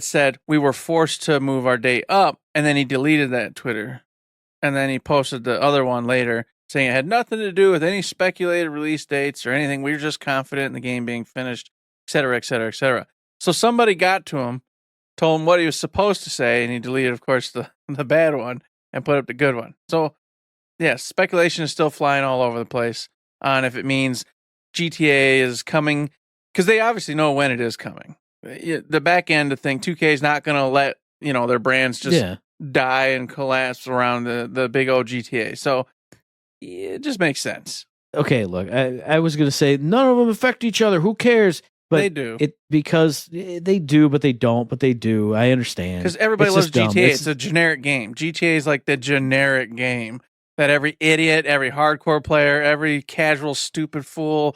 said we were forced to move our date up, and then he deleted that Twitter. And then he posted the other one later saying it had nothing to do with any speculated release dates or anything. We were just confident in the game being finished, et cetera, et cetera, et cetera. So somebody got to him, told him what he was supposed to say, and he deleted, of course, the bad one and put up the good one. So, yeah, speculation is still flying all over the place on if it means GTA is coming, because they obviously know when it is coming. The back end of thing, 2K is not going to let their brands just die and collapse around the big old GTA. So it just makes sense. Okay, look, I was going to say none of them affect each other. Who cares? But they do. Because they do, but they don't, but they do. I understand. Because everybody loves GTA. It's a generic game. GTA is like the generic game that every idiot, every hardcore player, every casual stupid fool,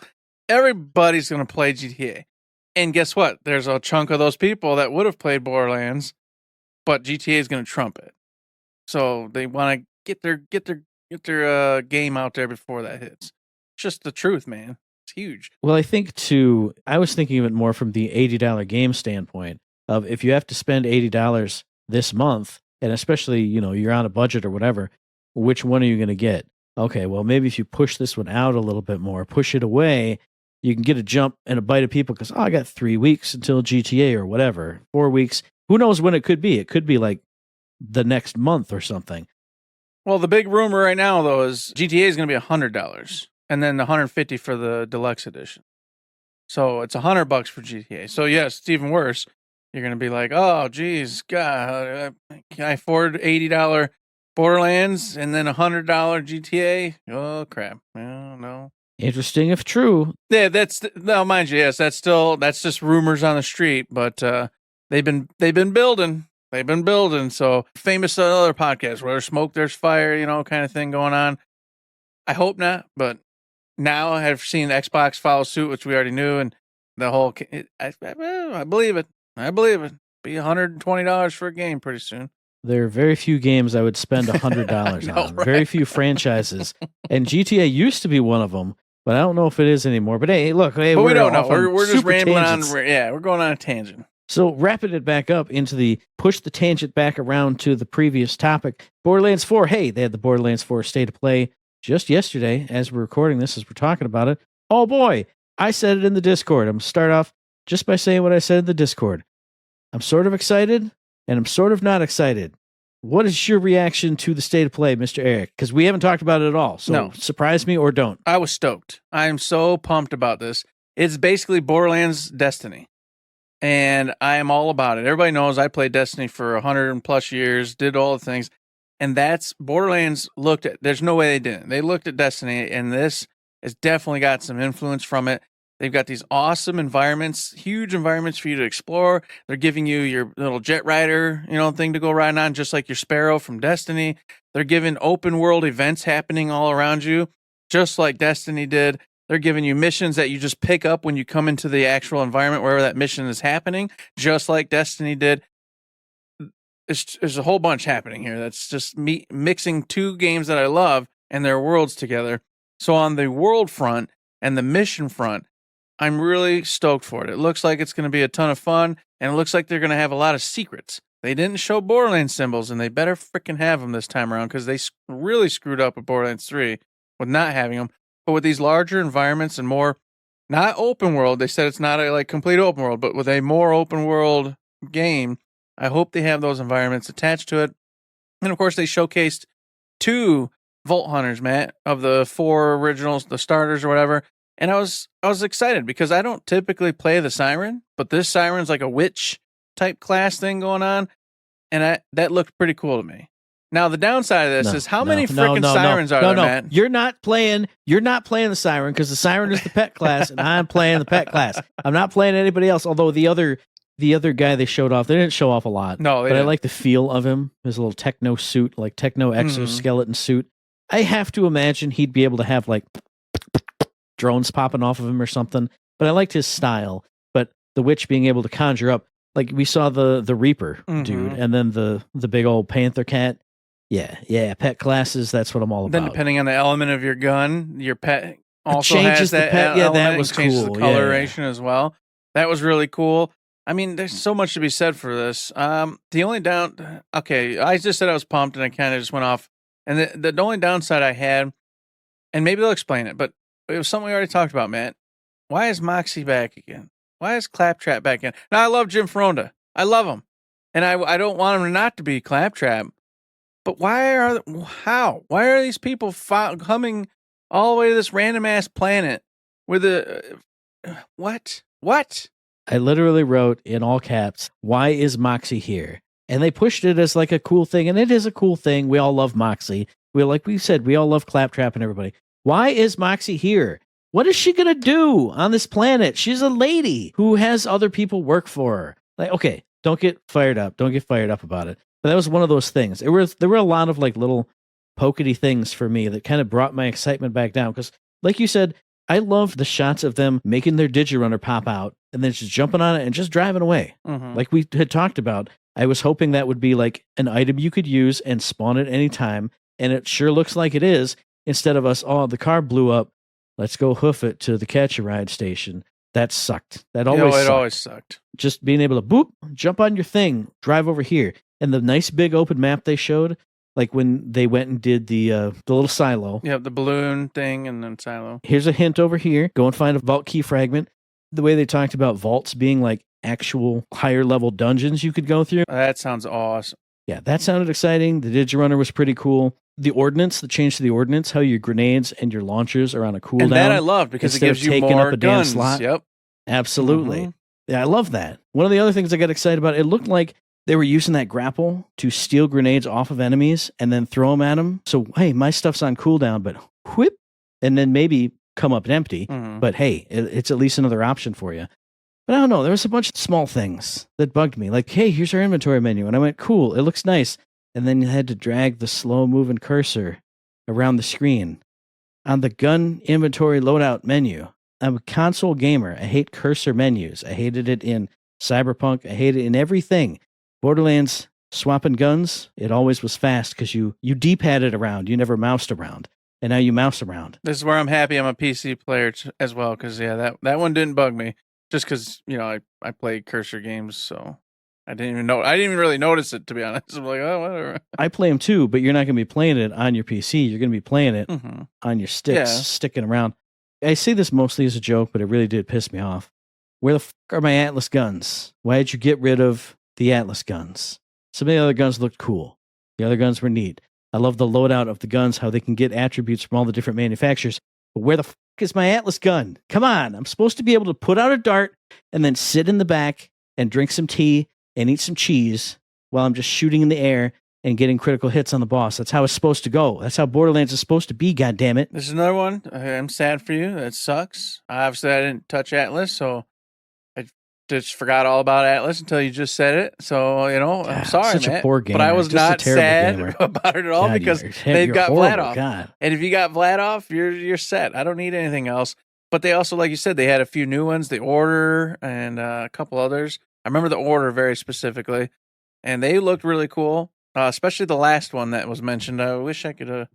everybody's going to play GTA. And guess what? There's a chunk of those people that would have played Borderlands, but GTA is going to trump it. So they want to get their game out there before that hits. It's just the truth, man. It's huge. Well, I think I was thinking of it more from the $80 game standpoint of if you have to spend $80 this month, and especially, you're on a budget or whatever, which one are you going to get? Okay, well, maybe if you push this one out a little bit more, push it away, you can get a jump and a bite of people because, I got 3 weeks until GTA or whatever, 4 weeks. Who knows when it could be? It could be like the next month or something. Well, the big rumor right now, though, is GTA is going to be $100 and then the $150 for the deluxe edition. So it's $100 for GTA. So yes, it's even worse. You're going to be like, oh, geez, God, can I afford $80 Borderlands and then $100 GTA? Oh, crap. Well, no. Interesting if true. Yeah, no, mind you, yes, that's just rumors on the street, but they've been building. They've been building. So famous other podcasts where there's smoke, there's fire, kind of thing going on. I hope not, but now I've seen Xbox follow suit, which we already knew, and the whole. I believe it. I believe it. Be $120 for a game pretty soon. There are very few games I would spend $100 on. Right? Very few franchises, and GTA used to be one of them, but I don't know if it is anymore. But hey, look, but we don't know. We're just rambling on. Yeah, we're going on a tangent. So wrapping it back up into push the tangent back around to the previous topic. Borderlands 4. Hey, they had the Borderlands 4 State of Play just yesterday as we're recording this, as we're talking about it. Oh boy, I said it in the Discord. I'm going to start off just by saying what I said in the Discord. I'm sort of excited and I'm sort of not excited. What is your reaction to the State of Play, Mr. Eric? Because we haven't talked about it at all. So surprise me or don't. I was stoked. I am so pumped about this. It's basically Borderlands Destiny. And I am all about it. Everybody knows I played Destiny for 100 plus years, did all the things. And that's Borderlands looked at. There's no way they didn't. They looked at Destiny, and this has definitely got some influence from it. They've got these awesome environments, huge environments for you to explore. They're giving you your little jet rider, thing to go riding on, just like your Sparrow from Destiny. They're giving open world events happening all around you, just like Destiny did. They're giving you missions that you just pick up when you come into the actual environment, wherever that mission is happening, just like Destiny did. There's a whole bunch happening here. That's just me mixing two games that I love and their worlds together. So on the world front and the mission front, I'm really stoked for it. It looks like it's going to be a ton of fun, and it looks like they're going to have a lot of secrets. They didn't show Borderlands symbols, and they better freaking have them this time around, because they really screwed up with Borderlands 3 with not having them. But with these larger environments and more, not open world, they said it's not a complete open world, but with a more open world game, I hope they have those environments attached to it. And of course, they showcased 2 Vault Hunters, Matt, of the 4 originals, the starters or whatever. And I was excited because I don't typically play the Siren, but this Siren's like a witch type class thing going on, and that looked pretty cool to me. Now the downside of this is how many freaking Sirens are there, Matt? You're not playing the Siren, because the Siren is the pet class, and I'm playing the pet class. I'm not playing anybody else. Although the other guy they showed off, they didn't show off a lot. No, but I like the feel of him. His little techno suit, like techno exoskeleton suit. I have to imagine he'd be able to have like drones popping off of him or something. But I liked his style. But the witch being able to conjure up, like we saw the Reaper dude, and then the big old Panther cat. Yeah, pet classes. That's what I'm all about. Then depending on the element of your gun, your pet also changes has that the pet. element. Yeah, that was changes cool. The coloration as well. That was really cool. I mean, there's so much to be said for this. The only I just said I was pumped, and I kind of just went off. And the only downside I had, and maybe they'll explain it, but it was something we already talked about, Matt. Why is Moxie back again? Why is Claptrap back in? Now, I love Jim Foronda. I love him. And I don't want him not to be Claptrap. But why are these people coming all the way to this random ass planet with what? I literally wrote in all caps, "Why is Moxie here?" And they pushed it as like a cool thing, and it is a cool thing. We all love Moxie. Like we said, we all love Claptrap and everybody. Why is Moxie here? What is she gonna do on this planet? She's a lady who has other people work for her. Like, okay, don't get fired up. Don't get fired up about it. But that was one of those things. There were a lot of like little pokety things for me that kind of brought my excitement back down. Because, like you said, I love the shots of them making their Digirunner pop out and then just jumping on it and just driving away. Like we had talked about. I was hoping that would be like an item you could use and spawn at any time. And it sure looks like it is. Instead of us, the car blew up. Let's go hoof it to the catch-a-ride station. That sucked. That always sucked. Just being able to boop, jump on your thing, drive over here. And the nice big open map they showed, like when they went and did the little silo. Yeah, the balloon thing and then silo. Here's a hint over here. Go and find a vault key fragment. The way they talked about vaults being like actual higher level dungeons you could go through. That sounds awesome. Yeah, that sounded exciting. The Digirunner was pretty cool. The change to the ordnance, how your grenades and your launchers are on a cooldown. And that I love because it gives you more taking up a damn guns. slot. Yep. Absolutely. Yeah, I love that. One of the other things I got excited about, it looked like they were using that grapple to steal grenades off of enemies and then throw them at them. So, hey, my stuff's on cooldown, but whip, and then maybe come up empty. But hey, it's at least another option for you. But I don't know. There was a bunch of small things that bugged me. Like, hey, here's our inventory menu. And I went, cool, it looks nice. And then you had to drag the slow-moving cursor around the screen. On the gun inventory loadout menu, I'm a console gamer. I hate cursor menus. I hated it in Cyberpunk. I hate it in everything. Borderlands, swapping guns, it always was fast because you D-padded around. You never moused around. And now you mouse around. This is where I'm happy I'm a PC player as well, because, yeah, that one didn't bug me. Just because, I play cursor games, so I didn't even really notice it, to be honest. I'm like, oh, whatever. I play them too, but you're not going to be playing it on your PC. You're going to be playing it on your sticks, sticking around. I say this mostly as a joke, but it really did piss me off. Where the fuck are my Atlas guns? Why did you get rid of the Atlas guns? Some of the other guns looked cool. The other guns were neat. I love the loadout of the guns, how they can get attributes from all the different manufacturers. But where the fuck is my Atlas gun? Come on. I'm supposed to be able to put out a dart and then sit in the back and drink some tea and eat some cheese while I'm just shooting in the air and getting critical hits on the boss. That's how it's supposed to go. That's how Borderlands is supposed to be, goddammit. This is another one. I'm sad for you. That sucks. Obviously, I didn't touch Atlas, so I just forgot all about Atlas until you just said it. So, I'm sorry, such Matt, a poor gamer. but I was Just not a terrible sad gamer. about it at all, God, because you're they've got horrible. Vlad off. God. And if you got Vlad off, you're set. I don't need anything else. But they also, like you said, they had a few new ones, the Order and a couple others. I remember the Order very specifically, and they looked really cool. Especially the last one that was mentioned. I wish I had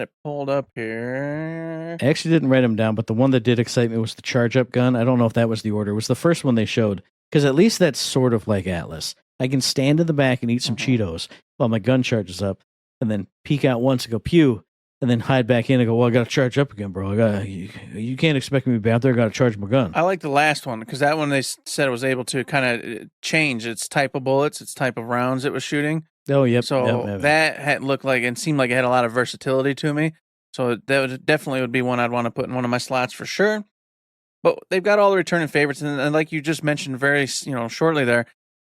it pulled up here. I actually didn't write them down, but the one that did excite me was the charge-up gun. I don't know if that was the Order. It was the first one they showed, because at least that's sort of like Atlas. I can stand in the back and eat some Cheetos while my gun charges up, and then peek out once and go pew, and then hide back in and go, well, I got to charge up again, bro. You can't expect me to be out there. I got to charge my gun. I like the last one, because that one they said it was able to kind of change its type of bullets, its type of rounds it was shooting. Oh, yep. So yep. that had looked like, and seemed like it had a lot of versatility to me. So that definitely would be one I'd want to put in one of my slots for sure. But they've got all the returning favorites, and like you just mentioned very shortly there,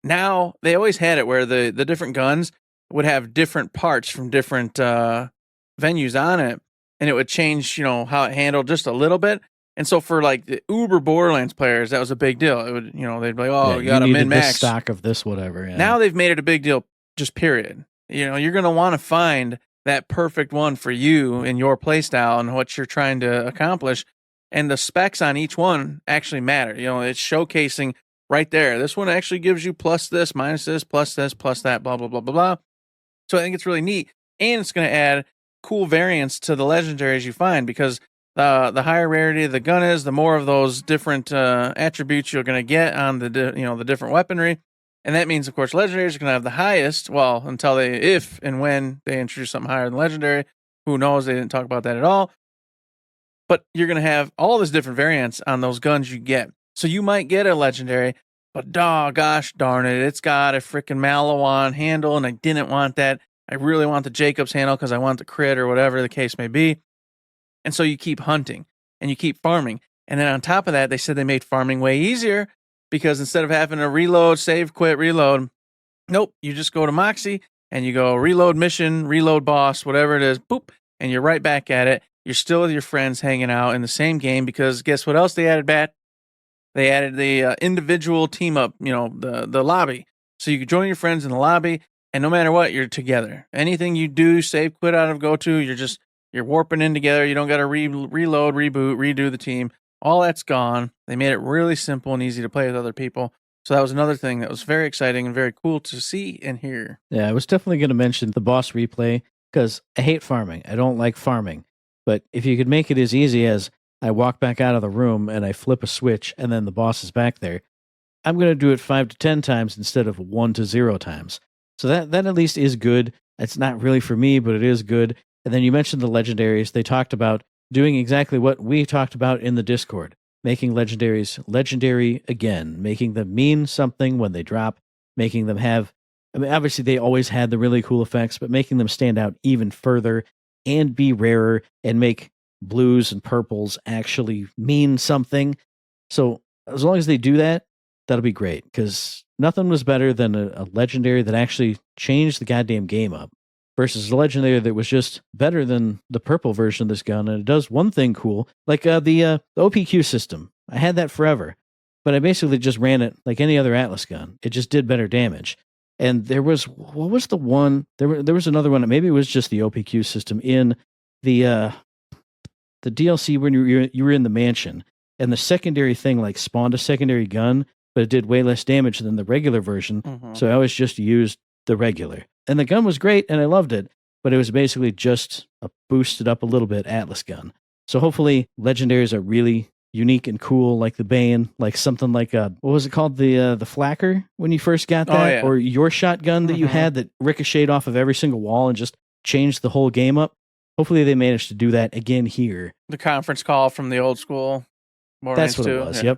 now they always had it where the different guns would have different parts from different venues on it, and it would change how it handled just a little bit. And so for like the uber Borderlands players, that was a big deal. It would they'd be like, oh, you got a min max stock of this whatever. Yeah. Now they've made it a big deal, just period. You're going to want to find that perfect one for you and your playstyle and what you're trying to accomplish. And the specs on each one actually matter. It's showcasing right there. This one actually gives you plus this, minus this, plus that, blah, blah, blah, blah, blah. So I think it's really neat. And it's going to add cool variants to the legendaries you find, because the higher rarity the gun is, the more of those different attributes you're going to get on the different weaponry. And that means, of course, legendaries are going to have the highest, well, until if and when they introduce something higher than legendary. Who knows? They didn't talk about that at all. But you're going to have all these different variants on those guns you get. So you might get a legendary, but gosh darn it, it's got a freaking Malawan handle, and I didn't want that. I really want the Jacobs handle because I want the crit or whatever the case may be. And so you keep hunting and you keep farming. And then on top of that, they said they made farming way easier, because instead of having to reload, save, quit, reload, nope, you just go to Moxie and you go reload mission, reload boss, whatever it is, boop, and you're right back at it. You're still with your friends hanging out in the same game, because guess what else they added back? They added the individual team up, the lobby. So you can join your friends in the lobby, and no matter what, you're together. Anything you do, save, quit out of, go to, you're warping in together. You don't got to reload, reboot, redo the team. All that's gone. They made it really simple and easy to play with other people. So that was another thing that was very exciting and very cool to see and hear. Yeah, I was definitely going to mention the boss replay, because I hate farming. I don't like farming. But if you could make it as easy as I walk back out of the room and I flip a switch and then the boss is back there, I'm going to do it 5 to 10 times instead of 1 to 0 times. So that at least is good. It's not really for me, but it is good. And then you mentioned the legendaries. They talked about doing exactly what we talked about in the Discord, making legendaries legendary again, making them mean something when they drop, making them have, obviously they always had the really cool effects, but making them stand out even further and be rarer and make blues and purples actually mean something. So as long as they do that, that'll be great. Because nothing was better than a legendary that actually changed the goddamn game up versus a legendary that was just better than the purple version of this gun. And it does one thing cool, like the OPQ system. I had that forever, but I basically just ran it like any other Atlas gun. It just did better damage. And there was, what was the one? There was another one. Maybe it was just the OPQ system in the DLC when you were in the mansion, and the secondary thing like spawned a secondary gun, but it did way less damage than the regular version. Mm-hmm. So I always just used the regular. And the gun was great, and I loved it, but it was basically just a boosted up a little bit Atlas gun. So hopefully legendaries are really unique and cool, like the Bane, like something like what was it called, the Flacker when you first got that, or your shotgun that you had that ricocheted off of every single wall and just changed the whole game up. Hopefully they managed to do that again here. The conference call from the old school. Borderlands That's what 2. it was. Yeah.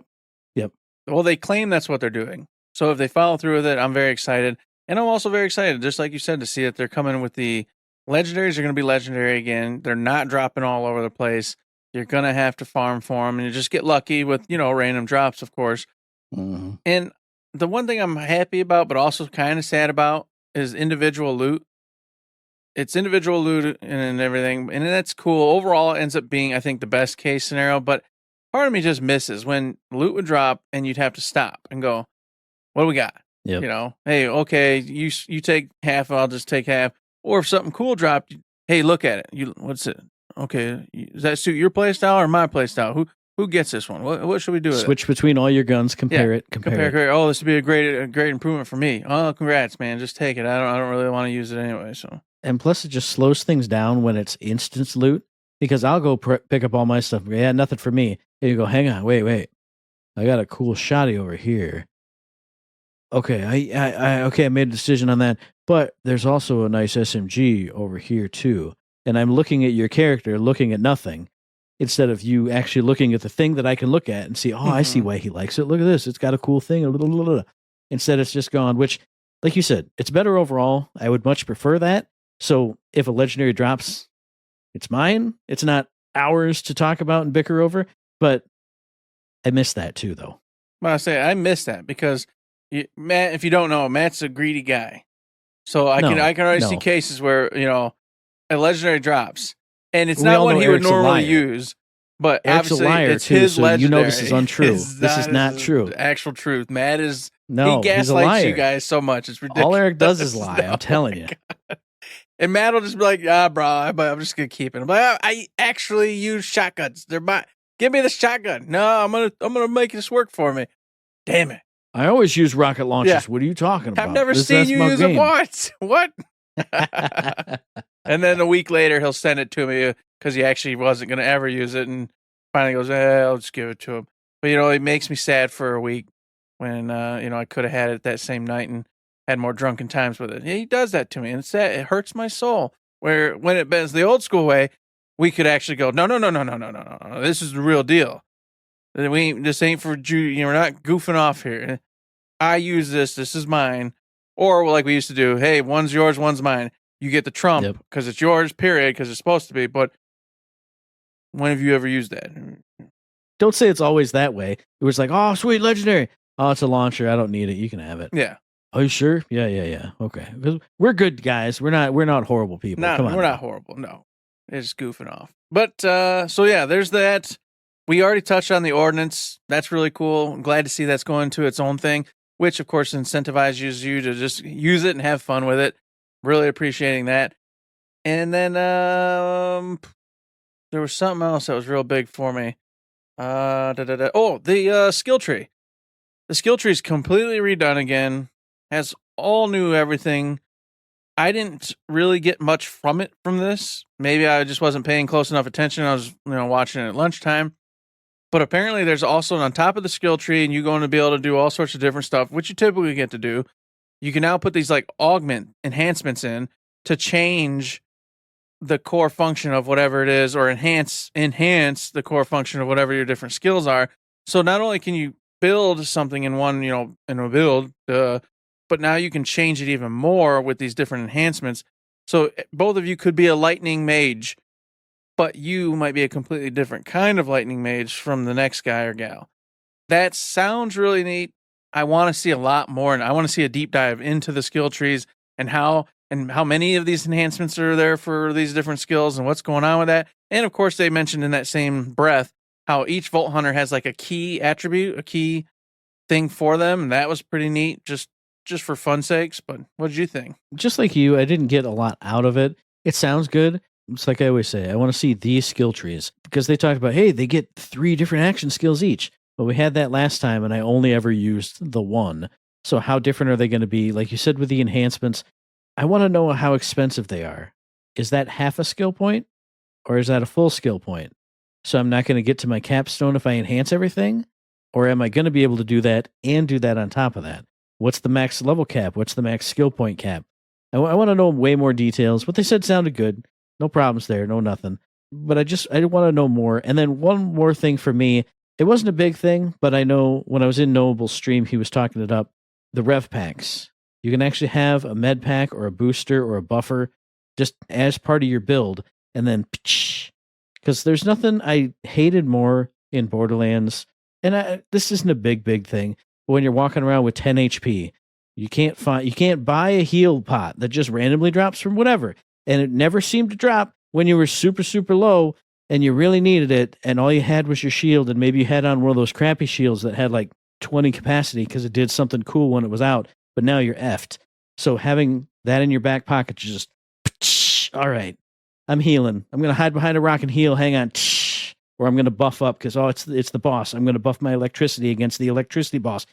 Yep. Well, they claim that's what they're doing. So if they follow through with it, I'm very excited. And I'm also very excited, just like you said, to see that they're coming with the legendaries are going to be legendary again. They're not dropping all over the place. You're going to have to farm for them, and you just get lucky with, random drops, of course. Mm-hmm. And the one thing I'm happy about, but also kind of sad about, is individual loot. It's individual loot and everything, and that's cool. Overall, it ends up being, I think, the best case scenario, but part of me just misses when loot would drop and you'd have to stop and go, what do we got? Yep. Hey, okay, you take half, I'll just take half. Or if something cool dropped, hey, look at it. What's it? Okay, does that suit your playstyle or my playstyle? Who gets this one? What should we do with Switch between all your guns, compare it. Oh, this would be a great improvement for me. Oh, congrats, man. Just take it. I don't really want to use it anyway, so. And plus, it just slows things down when it's instance loot, because I'll go pick up all my stuff. Yeah, nothing for me. And you go, hang on, wait. I got a cool shotty over here. Okay, I made a decision on that. But there's also a nice SMG over here too. And I'm looking at your character, looking at nothing, instead of you actually looking at the thing that I can look at and see, I see why he likes it. Look at this. It's got a cool thing. Instead, it's just gone, which, like you said, it's better overall. I would much prefer that. So if a legendary drops, it's mine. It's not ours to talk about and bicker over, but I miss that too, though. Well, I miss that because Matt, if you don't know, Matt's a greedy guy. So I can already see cases where, a legendary drops and it's not what he would normally use, but Eric's obviously a liar it's too, his so legendary. you know this is untrue. This is not true. Actual truth. Matt is, no, he gaslights you guys so much. It's ridiculous. All Eric does is lie. I'm telling you. God. And Matt will just be like, bro, I'm just going to keep it. I'm like, I actually use shotguns. They're mine. Give me the shotgun. No, I'm going to make this work for me. Damn it. I always use rocket launchers. Yeah. What are you talking about? I've never seen you use it once. What? And then a week later, he'll send it to me because he actually wasn't going to ever use it. And finally goes, I'll just give it to him. But, it makes me sad for a week when, I could have had it that same night and had more drunken times with it. Yeah, he does that to me. And it's sad. It hurts my soul. Where when it bends the old school way, we could actually go, no. This is the real deal. This ain't for Judy. We're not goofing off here. I use this. This is mine. Or like we used to do, hey, one's yours, one's mine. You get the trump because it's yours, period, because it's supposed to be. But when have you ever used that? Don't say it's always that way. It was like, oh, sweet, legendary. Oh, it's a launcher. I don't need it. You can have it. Yeah. Oh, you sure? Yeah. Okay. Because we're good guys. We're not horrible people. Come on. We're not horrible. No. It's goofing off. But, there's that. We already touched on the ordnance. That's really cool. I'm glad to see that's going to its own thing, which, of course, incentivizes you to just use it and have fun with it. Really appreciating that. And then there was something else that was real big for me. The skill tree. The skill tree is completely redone again. Has all new everything. I didn't really get much from this. Maybe I just wasn't paying close enough attention. I was, watching it at lunchtime. But apparently there's also on top of the skill tree, and you're going to be able to do all sorts of different stuff, which you typically get to do. You can now put these like augment enhancements in to change the core function of whatever it is, or enhance the core function of whatever your different skills are. So not only can you build something in one, in a build, but now you can change it even more with these different enhancements. So both of you could be a lightning mage, but you might be a completely different kind of lightning mage from the next guy or gal. that sounds really neat. I want to see a lot more, and I want to see a deep dive into the skill trees and how many of these enhancements are there for these different skills and what's going on with that. And of course, they mentioned in that same breath how each Vault Hunter has like a key attribute, a key thing for them, and that was pretty neat, just for fun sakes. But what did you think? Just like you, I didn't get a lot out of it. It sounds good. It's like I always say, I want to see these skill trees because they talked about, hey, they get 3 different action skills each. But we had that last time, and I only ever used the one. So how different are they going to be? Like you said with the enhancements, I want to know how expensive they are. Is that half a skill point, or is that a full skill point? So I'm not going to get to my capstone if I enhance everything? Or am I going to be able to do that and do that on top of that? What's the max level cap? What's the max skill point cap? I want to know way more details. What they said sounded good. No problems there. No nothing. But I want to know more. And then one more thing for me. It wasn't a big thing, but I know when I was in Noble's stream, he was talking it up. The rev packs. You can actually have a med pack or a booster or a buffer just as part of your build. And then, because there's nothing I hated more in Borderlands. And this isn't a big thing. But when you're walking around with 10 HP, you can't buy a heal pot that just randomly drops from whatever. And it never seemed to drop when you were super low and you really needed it. And all you had was your shield. And maybe you had on one of those crappy shields that had like 20 capacity because it did something cool when it was out. But now you're effed. So having that in your back pocket, just, all right, I'm healing. I'm going to hide behind a rock and heal. Hang on. Or I'm going to buff up because, it's the boss. I'm going to buff my electricity against the electricity boss.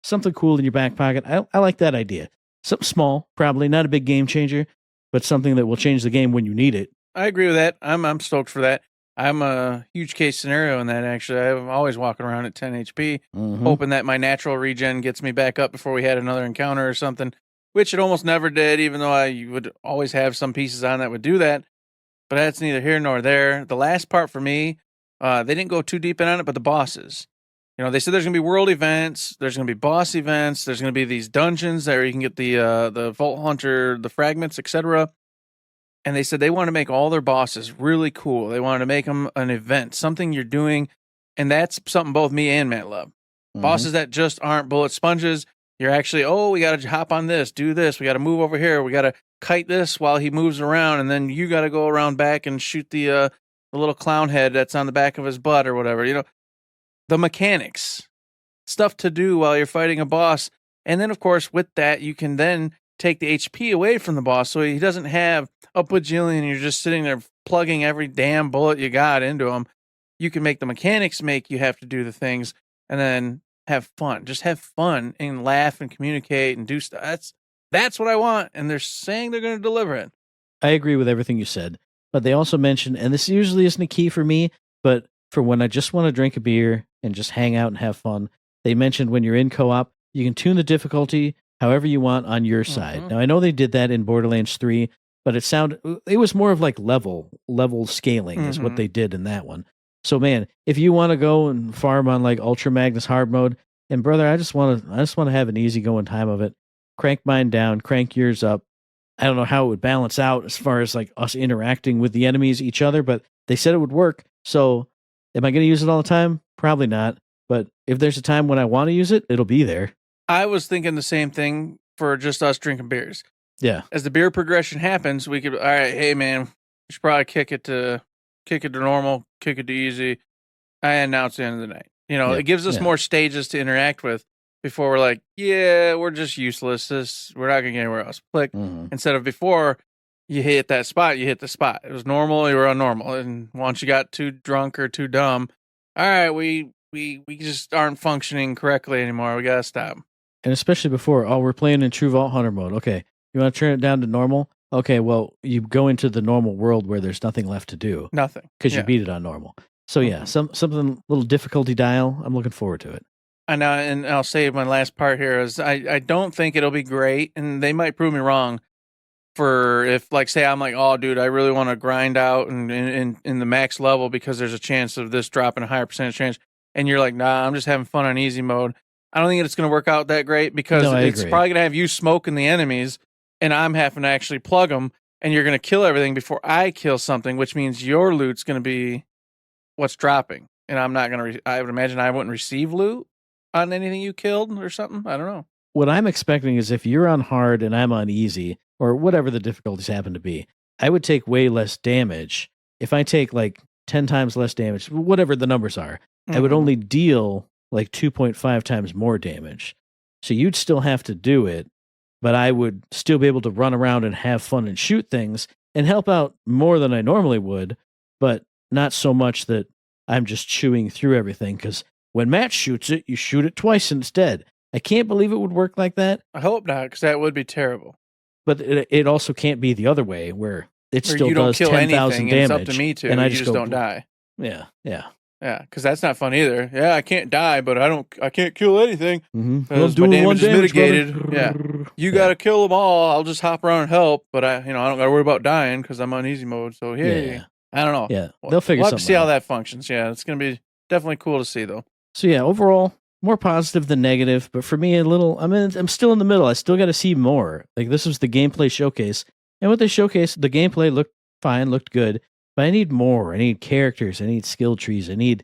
Something cool in your back pocket. I like that idea. Something small, probably not a big game changer, but something that will change the game when you need it. I agree with that. I'm stoked for that. I'm a huge case scenario in that, actually. I'm always walking around at 10 HP, hoping that my natural regen gets me back up before we had another encounter or something, which it almost never did, even though I would always have some pieces on that would do that. But that's neither here nor there. The last part for me, they didn't go too deep in on it, but the bosses. You know, they said there's going to be world events, there's going to be boss events, there's going to be these dungeons where you can get the Vault Hunter, the fragments, etc. And they said they want to make all their bosses really cool. They wanted to make them an event, something you're doing. And that's something both me and Matt love. Bosses that just aren't bullet sponges. You're actually, we got to hop on this, do this. We got to move over here. We got to kite this while he moves around. And then you got to go around back and shoot the little clown head that's on the back of his butt or whatever. You know, the mechanics, stuff to do while you're fighting a boss. And then, of course, with that, you can then take the HP away from the boss so he doesn't have a bajillion. You're just sitting there plugging every damn bullet you got into him. You can make the mechanics make you have to do the things and then have fun. Just have fun and laugh and communicate and do stuff. That's what I want. And they're saying they're going to deliver it. I agree with everything you said. But they also mentioned, and this usually isn't a key for me, but for when I just want to drink a beer and just hang out and have fun, they mentioned when you're in co-op, you can tune the difficulty however you want on your side. Now, I know they did that in Borderlands 3, but it was more of like level scaling is what they did in that one. So, man, if you want to go and farm on like Ultra Magnus hard mode, and brother, I just want to have an easygoing time of it. Crank mine down, crank yours up. I don't know how it would balance out as far as like us interacting with the enemies, each other, but they said it would work. So, am I going to use it all the time? Probably not. But if there's a time when I want to use it, it'll be there. I was thinking the same thing for just us drinking beers. Yeah. As the beer progression happens, we could, all right, hey man, we should probably kick it to normal, kick it to easy, and now it's the end of the night. You know, it gives us more stages to interact with before we're like, yeah, we're just useless. We're not going to get anywhere else. Click. Instead of before you hit that spot, you hit the spot. It was normal, you were unnormal. And once you got too drunk or too dumb, all right, we just aren't functioning correctly anymore. We got to stop. And especially before, we're playing in True Vault Hunter mode. Okay, you want to turn it down to normal? Okay, well, you go into the normal world where there's nothing left to do. Nothing. Because you beat it on normal. So yeah, something little difficulty dial. I'm looking forward to it. I know, and I'll say my last part here is I don't think it'll be great, and they might prove me wrong for if, like, say I'm like, oh, dude, I really want to grind out and in the max level because there's a chance of this dropping a higher percentage chance, and you're like, nah, I'm just having fun on easy mode. I don't think it's going to work out that great because it's probably going to have you smoking the enemies, and I'm having to actually plug them, and you're going to kill everything before I kill something, which means your loot's going to be what's dropping. and I'm not gonna. I would imagine I wouldn't receive loot on anything you killed or something. I don't know. What I'm expecting is if you're on hard and I'm on easy, or whatever the difficulties happen to be, I would take way less damage. If I take like 10 times less damage, whatever the numbers are, I would only deal like 2.5 times more damage. So you'd still have to do it, but I would still be able to run around and have fun and shoot things and help out more than I normally would, but not so much that I'm just chewing through everything, because when Matt shoots it, you shoot it twice and it's dead. I can't believe it would work like that. I hope not, because that would be terrible. But it also can't be the other way, where it Or still you don't does kill 10,000 anything, damage. and it's up to me to, and I you just don't die. Yeah. Yeah, because that's not fun either. Yeah, I can't die, but I can't kill anything. Mm-hmm. Because my damage is mitigated. Yeah, you got to kill them all. I'll just hop around and help, but I don't got to worry about dying because I'm on easy mode. So I don't know. Yeah, they'll figure we'll have something to see out. how that functions. Yeah, it's gonna be definitely cool to see though. So yeah, overall, more positive than negative, but for me, I'm still in the middle. I still got to see more. Like, this was the gameplay showcase, and with the showcase, the gameplay looked fine, looked good, but I need more. I need characters. I need skill trees. I need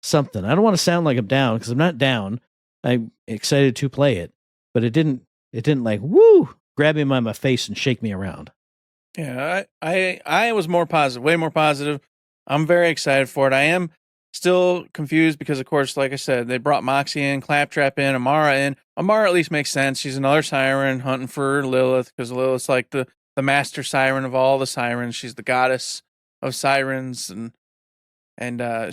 something. I don't want to sound like I'm down, because I'm not down. I'm excited to play it, but it didn't like, woo, grab me by my face and shake me around. Yeah, I was more positive, way more positive. I'm very excited for it. I am still confused because, of course, like I said, they brought Moxie in, Claptrap in, Amara in. Amara at least makes sense. She's another siren hunting for Lilith, because Lilith's like the master siren of all the sirens. She's the goddess of sirens, and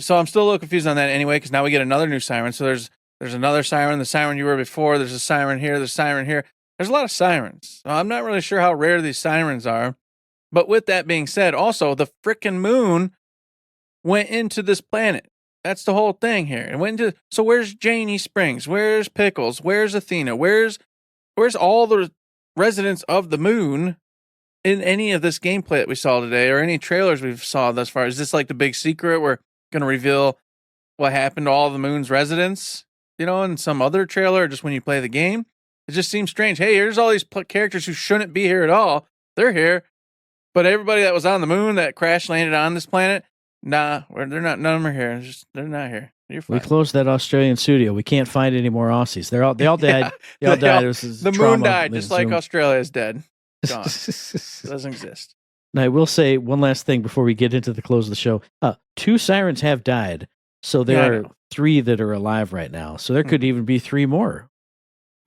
so I'm still a little confused on that anyway, because now we get another new siren. So there's another siren, the siren you were before. There's a siren here. There's a siren here. There's a lot of sirens. So I'm not really sure how rare these sirens are. But with that being said, also the frickin' moon went into this planet. That's the whole thing here. It went into. So where's Janie Springs? Where's Pickles? Where's Athena? Where's all the residents of the moon in any of this gameplay that we saw today, or any trailers we've saw thus far? Is this like the big secret? We're going to reveal what happened to all the moon's residents, in some other trailer, or just when you play the game? It just seems strange. Hey, here's all these characters who shouldn't be here at all. They're here. But everybody that was on the moon that crash landed on this planet, nah, they're not. None of them are here. They're not here. You're fine. We closed that Australian studio. We can't find any more Aussies. They all died. They all died. It was the trauma. moon died, just like Australia is dead. Gone. Doesn't exist. Now, I will say one last thing before we get into the close of the show. 2 sirens have died, so there are 3 that are alive right now. So there could even be 3 more.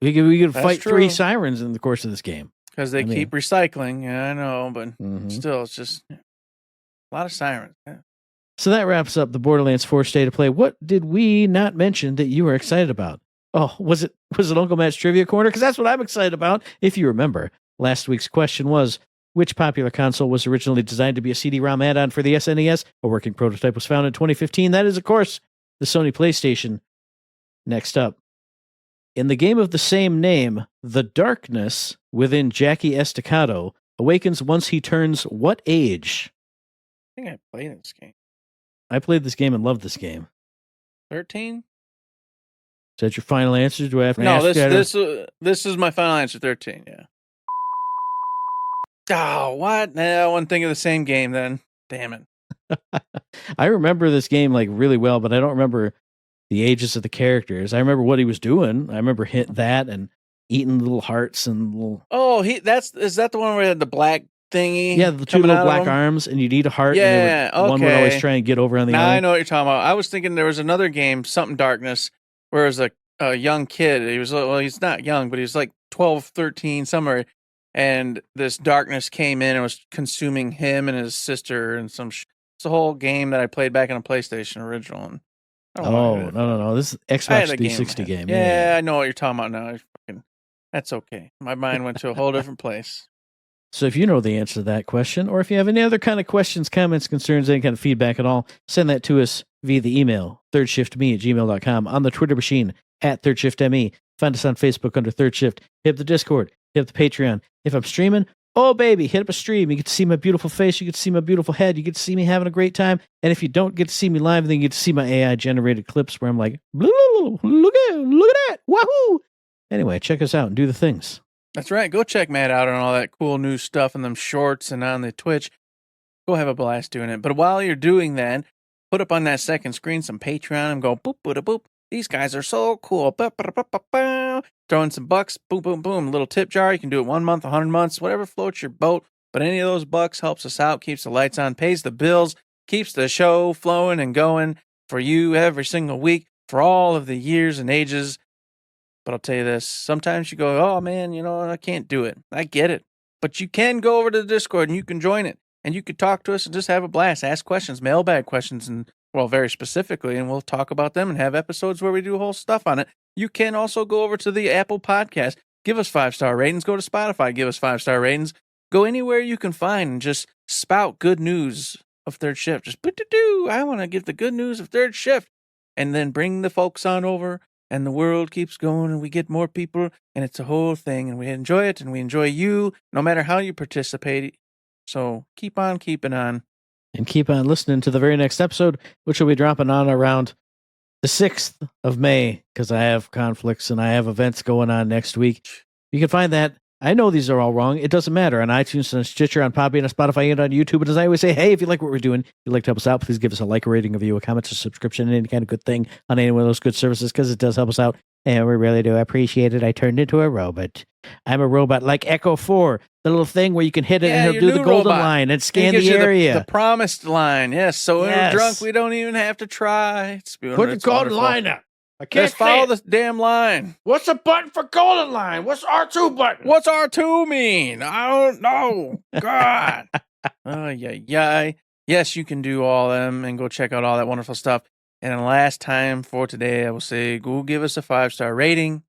We could fight true. 3 sirens in the course of this game. Because they keep recycling. Yeah, I know, but still, it's just a lot of sirens. Yeah. So that wraps up the Borderlands 4 State of Play. What did we not mention that you were excited about? Oh, was it Uncle Matt's Trivia Corner? Because that's what I'm excited about. If you remember, last week's question was, which popular console was originally designed to be a CD-ROM add-on for the SNES? A working prototype was found in 2015. That is, of course, the Sony PlayStation. Next up, in the game of the same name, the darkness within Jackie Estacado awakens once he turns what age? I think I played this game. I played this game and loved this game. 13? Is that your final answer? Do I have to No, ask this is my final answer. 13. Yeah. Oh, what? No, I wasn't thinking of the same game then. Damn it. I remember this game like really well, but I don't remember the ages of the characters. I remember what he was doing. I remember that and eating little hearts and little. Oh, is that the one where he had the black thingy? Yeah, the 2 little black arms, and you'd eat a heart. Yeah, and one would always try and get over on the other. I know what you're talking about. I was thinking there was another game, something Darkness, where it was a young kid. He was, well, he's not young, but he was like 12, 13, somewhere. And this darkness came in and was consuming him and his sister and some. It's a whole game that I played back on a PlayStation original. And No. This is Xbox 360 game. Yeah, I know what you're talking about now. That's okay. My mind went to a whole different place. So if you know the answer to that question, or if you have any other kind of questions, comments, concerns, any kind of feedback at all, send that to us via the email, thirdshiftme@gmail.com, on the Twitter machine, @ThirdShiftME. Find us on Facebook under Third Shift. Hit up the Discord. Hit up the Patreon. If I'm streaming, oh, baby, hit up a stream. You get to see my beautiful face. You get to see my beautiful head. You get to see me having a great time. And if you don't get to see me live, then you get to see my AI-generated clips where I'm like, look at that. Wahoo! Anyway, check us out and do the things. That's right. Go check Matt out on all that cool new stuff and them shorts and on the Twitch. Go have a blast doing it. But while you're doing that, put up on that second screen some Patreon and go boop, boop, boop. These guys are so cool. Ba, ba, ba, ba, ba. Throw in some bucks, boom, boom, boom. Little tip jar. You can do it 1 month, 100 months, whatever floats your boat. But any of those bucks helps us out, keeps the lights on, pays the bills, keeps the show flowing and going for you every single week for all of the years and ages. But I'll tell you this, sometimes you go, oh man, you know, I can't do it. I get it. But you can go over to the Discord and you can join it. And you could talk to us and just have a blast, ask questions, mailbag questions, and well, very specifically, and we'll talk about them and have episodes where we do whole stuff on it. You can also go over to the Apple Podcast, give us 5-star ratings, go to Spotify, give us 5-star ratings, go anywhere you can find and just spout good news of Third Shift. Just I want to give the good news of Third Shift, and then bring the folks on over, and the world keeps going, and we get more people, and it's a whole thing, and we enjoy it, and we enjoy you, no matter how you participate. So keep on keeping on. And keep on listening to the very next episode, which will be dropping on around the 6th of May, because I have conflicts and I have events going on next week. You can find that. I know these are all wrong. It doesn't matter. On iTunes, on Stitcher, on Podbean, on Spotify, and on YouTube. And as I always say, hey, if you like what we're doing, if you'd like to help us out, please give us a like, a rating, a review, a comment, a subscription, and any kind of good thing on any one of those good services, because it does help us out. And we really do appreciate it. I turned into a robot. I'm a robot like Echo 4, the little thing where you can hit it and he'll do the golden line and scan the area. The promised line, yes. So when we're drunk, we don't even have to try. It's beautiful. Put the golden line up. I can't just follow the damn line. What's the button for golden line? What's R2 button? What's R2 mean? I don't know. God. Oh, yeah. Yes, you can do all of them and go check out all that wonderful stuff. And then last time for today, I will say, go give us a 5-star rating.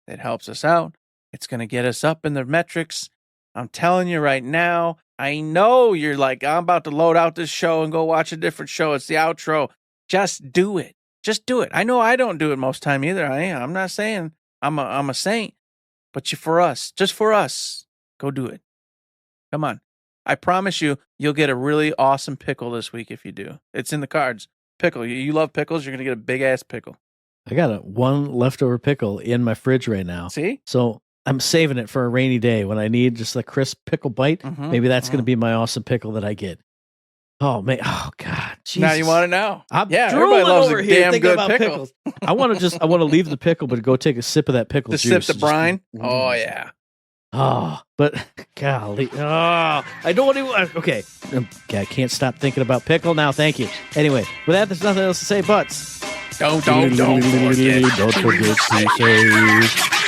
It helps us out. It's going to get us up in the metrics. I'm telling you right now, I know you're like, I'm about to load out this show and go watch a different show. It's the outro. Just do it. Just do it. I know I don't do it most time either. I'm not saying I'm a saint, but for us, just for us, go do it. Come on. I promise you'll get a really awesome pickle this week if you do. It's in the cards. Pickle. You love pickles. You're going to get a big ass pickle. I got one leftover pickle in my fridge right now. See? So I'm saving it for a rainy day when I need just a crisp pickle bite. Mm-hmm. Maybe that's going to be my awesome pickle that I get. Oh, man. Oh, God. Jesus. Now you want to know. Everybody loves a damn good pickle. I want to leave the pickle, but go take a sip of that pickle juice. Sip the brine? Oh, yeah. Oh, but golly. Oh, I don't want to. Okay. I can't stop thinking about pickle now. Thank you. Anyway, with that, there's nothing else to say but. Don't forget. Don't forget to say.